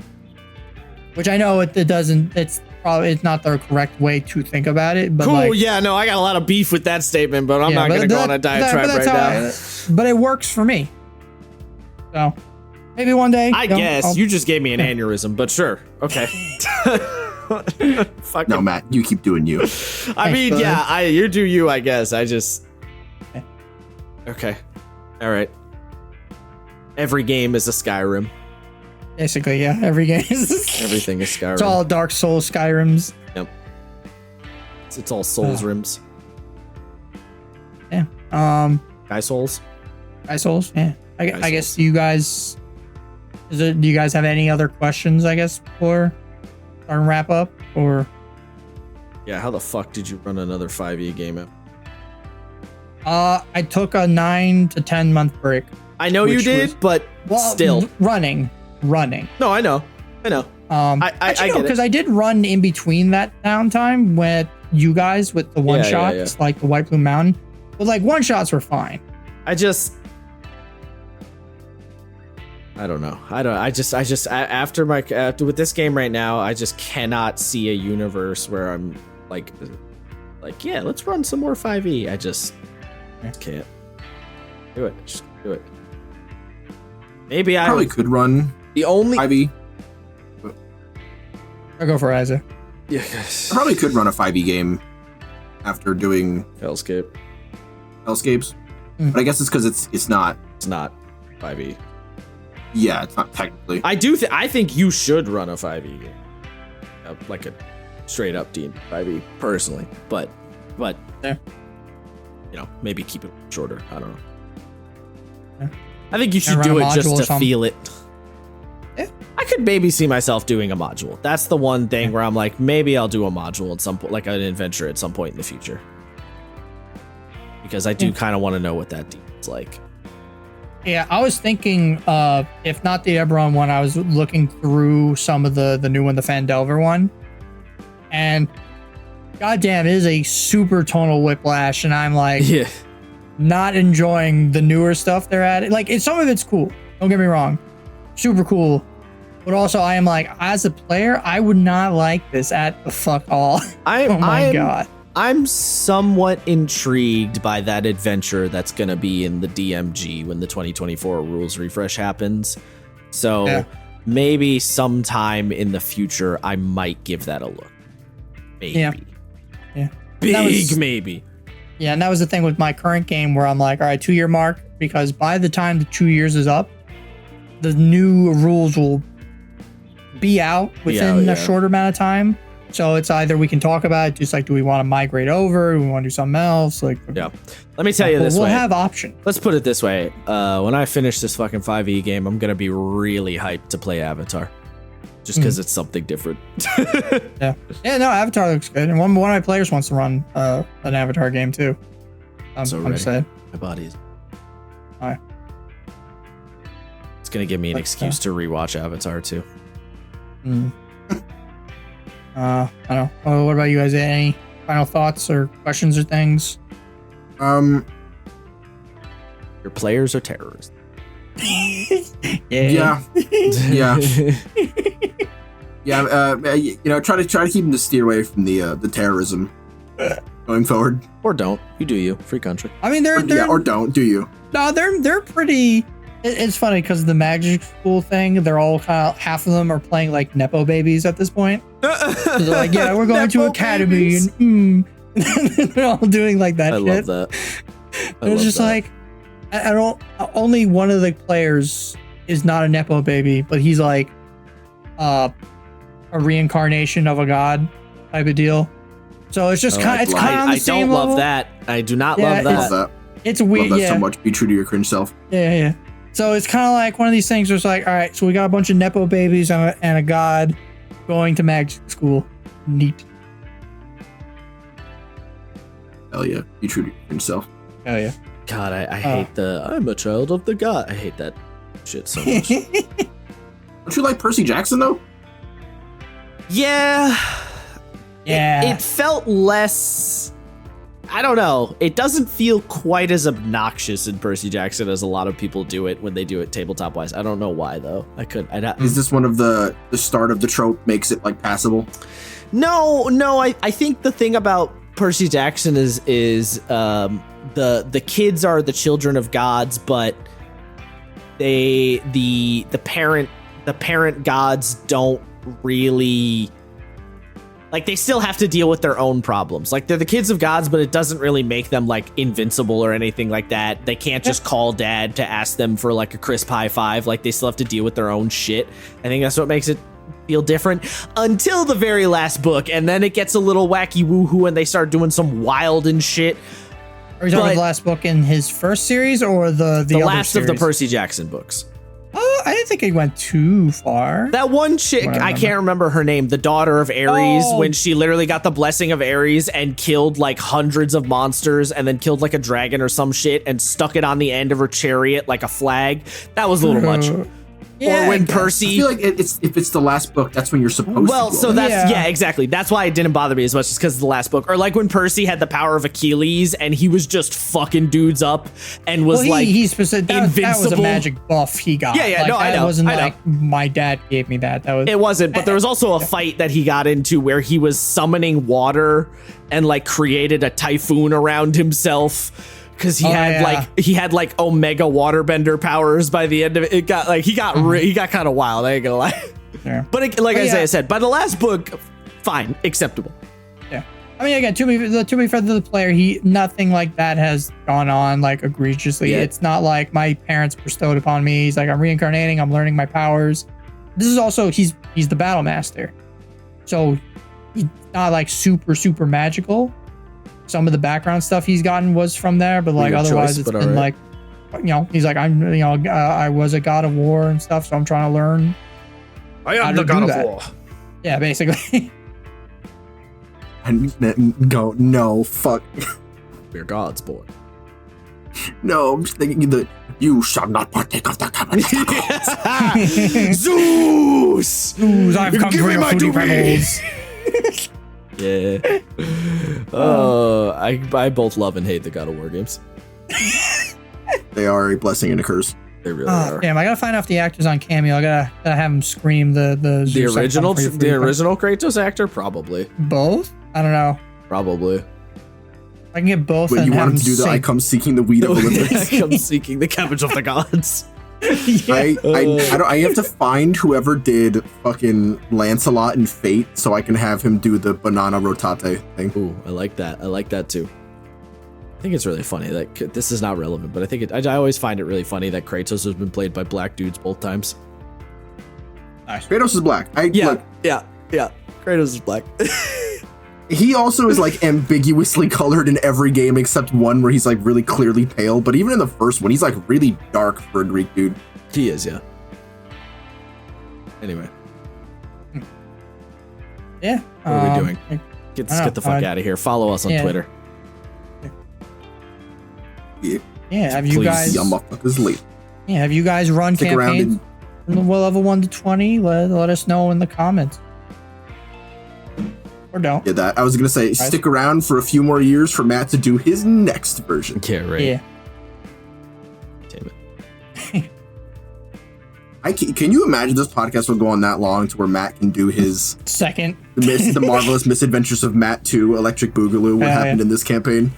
Which I know it's not the correct way to think about it. But cool, like, yeah, no, I got a lot of beef with that statement, but I'm not going to go on a diatribe right now. But it works for me. So. Maybe one day. I guess. You just gave me an aneurysm, but sure. Okay. No, Matt, you keep doing you. I mean, yeah, you do you, I guess. I just... Okay. All right. Every game is a Skyrim. Basically, yeah. Every game is... Everything is Skyrim. It's all Dark Souls Skyrims. Yep. It's all Souls rims. Yeah. Guy Souls? Guy Souls, yeah. I guess you guys... do you guys have any other questions, I guess, before our wrap up? Or yeah, how the fuck did you run another 5e game out? I took a 9 to 10 month break. I know you did, but still. Running. No, I know. I know, because I did run in between that downtime with you guys with the one shots, like the White Plume Mountain. But like one shots were fine. I don't know. After with this game right now, I just cannot see a universe where I'm like, yeah, let's run some more 5e. I just can't do it. Just do it. Maybe I probably could run the only 5e. I'll go for Isaac. Yeah, I probably could run a 5e game after doing Hellscapes. But I guess it's because it's not 5e. Yeah, it's not technically. I think you should run a 5e game, like a straight up D&D 5e personally. But yeah. Maybe keep it shorter. I don't know. Yeah. I think you should do it just to feel it. Yeah. I could maybe see myself doing a module. That's the one thing where I'm like, maybe I'll do a module at some point, like an adventure at some point in the future. Because I do kind of want to know what that is like. Yeah, I was thinking, if not the Eberron one, I was looking through some of the new one, the Phandelver one, and goddamn, it is a super tonal whiplash, and I'm like, Yeah. not enjoying the newer stuff they're at. Like, some of it's cool. Don't get me wrong, super cool, but also I am like, as a player, I would not like this at the fuck all. Oh my god. I'm somewhat intrigued by that adventure that's going to be in the DMG when the 2024 rules refresh happens. So Yeah. maybe sometime in the future, I might give that a look. Maybe. Yeah. Big That was- maybe. Yeah, and that was the thing with my current game where I'm like, all right, 2-year mark, because by the time the 2 years is up, the new rules will be out within yeah. a shorter amount of time. So it's either we can talk about it, just like, do we want to migrate over? Do we want to do something else? Like, Yeah. Let me tell you but this we'll way. have options. Let's put it this way. When I finish this fucking 5e game, I'm going to be really hyped to play Avatar. Just because it's something different. Yeah, no, Avatar looks good, and one of my players wants to run an Avatar game too. So I'm ready. excited. My body is. Alright. It's going to give me an But, excuse to rewatch Avatar too. Mm. I don't know. What about you guys? Any final thoughts or questions or things? Um, Your players are terrorists. yeah, yeah, yeah. You know, try to keep them to steer away from the terrorism going forward. Or don't. You do you. Free country. I mean, Or don't, do you? no, they're pretty. It's funny because the magic school thing, they're all kind of, half of them are playing like nepo babies at this point. So they're like, yeah, we're going to Nepo academy, babies. and they're all doing like that. I shit. love that. I It's love just that. like, I don't. Only one of the players is not a nepo baby, but he's like, a reincarnation of a god type of deal. So it's just kind. It's kind of on the I same don't level. love that. I do not Yeah, love Love that. that. It's Love weird. that Yeah. so much. Be true to your cringe self. Yeah. So it's kind of like one of these things where it's like, all right, so we got a bunch of nepo babies and a god going to magic school. Neat. Hell yeah. Be true to your cringe self. Hell yeah. God, I hate I'm a child of the god. I hate that shit so much. Don't you like Percy Jackson though? Yeah. Yeah. It felt less. I don't know. It doesn't feel quite as obnoxious in Percy Jackson as a lot of people do it when they do it tabletop wise. I don't know why though. Is this one of the start of the trope makes it like passable? No. I think the thing about Percy Jackson is the kids are the children of gods, but the parent gods don't really. Like, they still have to deal with their own problems. Like, they're the kids of gods, but it doesn't really make them, like, invincible or anything like that. They can't just call dad to ask them for, like, a crisp high five. Like, they still have to deal with their own shit. I think that's what makes it feel different until the very last book. And then it gets a little wacky woohoo and they start doing some wild and shit. Are you talking about but- the last book in his first series or the The other last of the series? Percy Jackson books. Oh, I didn't think it went too far. That one chick, What I I can't remember her name, the daughter of Ares, Oh. when she literally got the blessing of Ares and killed like hundreds of monsters and then killed like a dragon or some shit and stuck it on the end of her chariot like a flag. That was a little much. Yeah, Or when I guess. I Percy. feel like if it's the last book, that's when you're supposed Well, to. so go. that's Yeah. yeah, exactly. That's why it didn't bother me as much, just because of the last book. Or like when Percy had the power of Achilles and he was just fucking dudes up and was Well, like he specific. That was a invincible. magic buff he got. Yeah, Like, no, I that know, wasn't I know. like my dad gave me that. That was. It wasn't, but there was also a fight that he got into where he was summoning water and like created a typhoon around himself because he had like omega waterbender powers by the end of it. It got like he got kind of wild. I ain't gonna lie, Yeah. but I said, by the last book, fine, acceptable. Yeah. I mean, again, to be fair to the player, nothing like that has gone on like egregiously. Yeah. It's not like my parents bestowed upon me. He's like, I'm reincarnating. I'm learning my powers. This is also he's the battle master, so he's not like super magical. Some of the background stuff he's gotten was from there, but like Your otherwise choice, it's but been alright. like, he's like, I was a god of war and stuff, so I'm trying to learn. I am the god of war. Yeah, basically. And go no fuck. We're gods, boy. No, I'm just thinking that you shall not partake of the cabbage. Zeus! Ooh, I've come Give for me your my fruity doobie. pebbles. Yeah. I both love and hate the God of War games. They are a blessing and a curse. They really Oh, are. damn, I gotta find out the actors on Cameo. I gotta have him scream the The Zeus, I've original, come for your fruity the pebbles. original Kratos actor, probably, Both? I don't know. probably. I can get both. But and you have want him to do the I sing. come seeking the weed of Olympus. Come seeking the cabbage of the gods. I have to find whoever did fucking Lancelot and Fate so I can have him do the banana rotate thing. Ooh, I like that. I like that too. I think it's really funny. Like, this is not relevant, but I think I always find it really funny that Kratos has been played by black dudes both times. Kratos is black. Yeah. Kratos is black. He also is like ambiguously colored in every game except one where he's like really clearly pale. But even in the first one, he's like really dark for a Greek dude. He is, yeah. Anyway, Yeah. what are we doing? Get I don't the know, fuck out of here. Follow us on yeah. Twitter. Yeah, Yeah. Have you Please, guys? y'all motherfuckers late. Yeah. Have you guys run Stick around campaigns and from level 1 to 20? Let us know in the comments. Or don't. yeah, that I was gonna say. Stick around for a few more years for Matt to do his next version. Yeah, right. Yeah. Damn it. Can you imagine this podcast will go on that long to where Matt can do his Second. the marvelous misadventures of Matt 2 Electric Boogaloo? What happened in this campaign?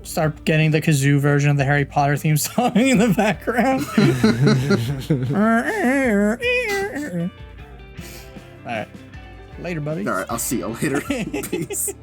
Start getting the kazoo version of the Harry Potter theme song in the background. All right. Later, buddy. All right, I'll see you later. Peace.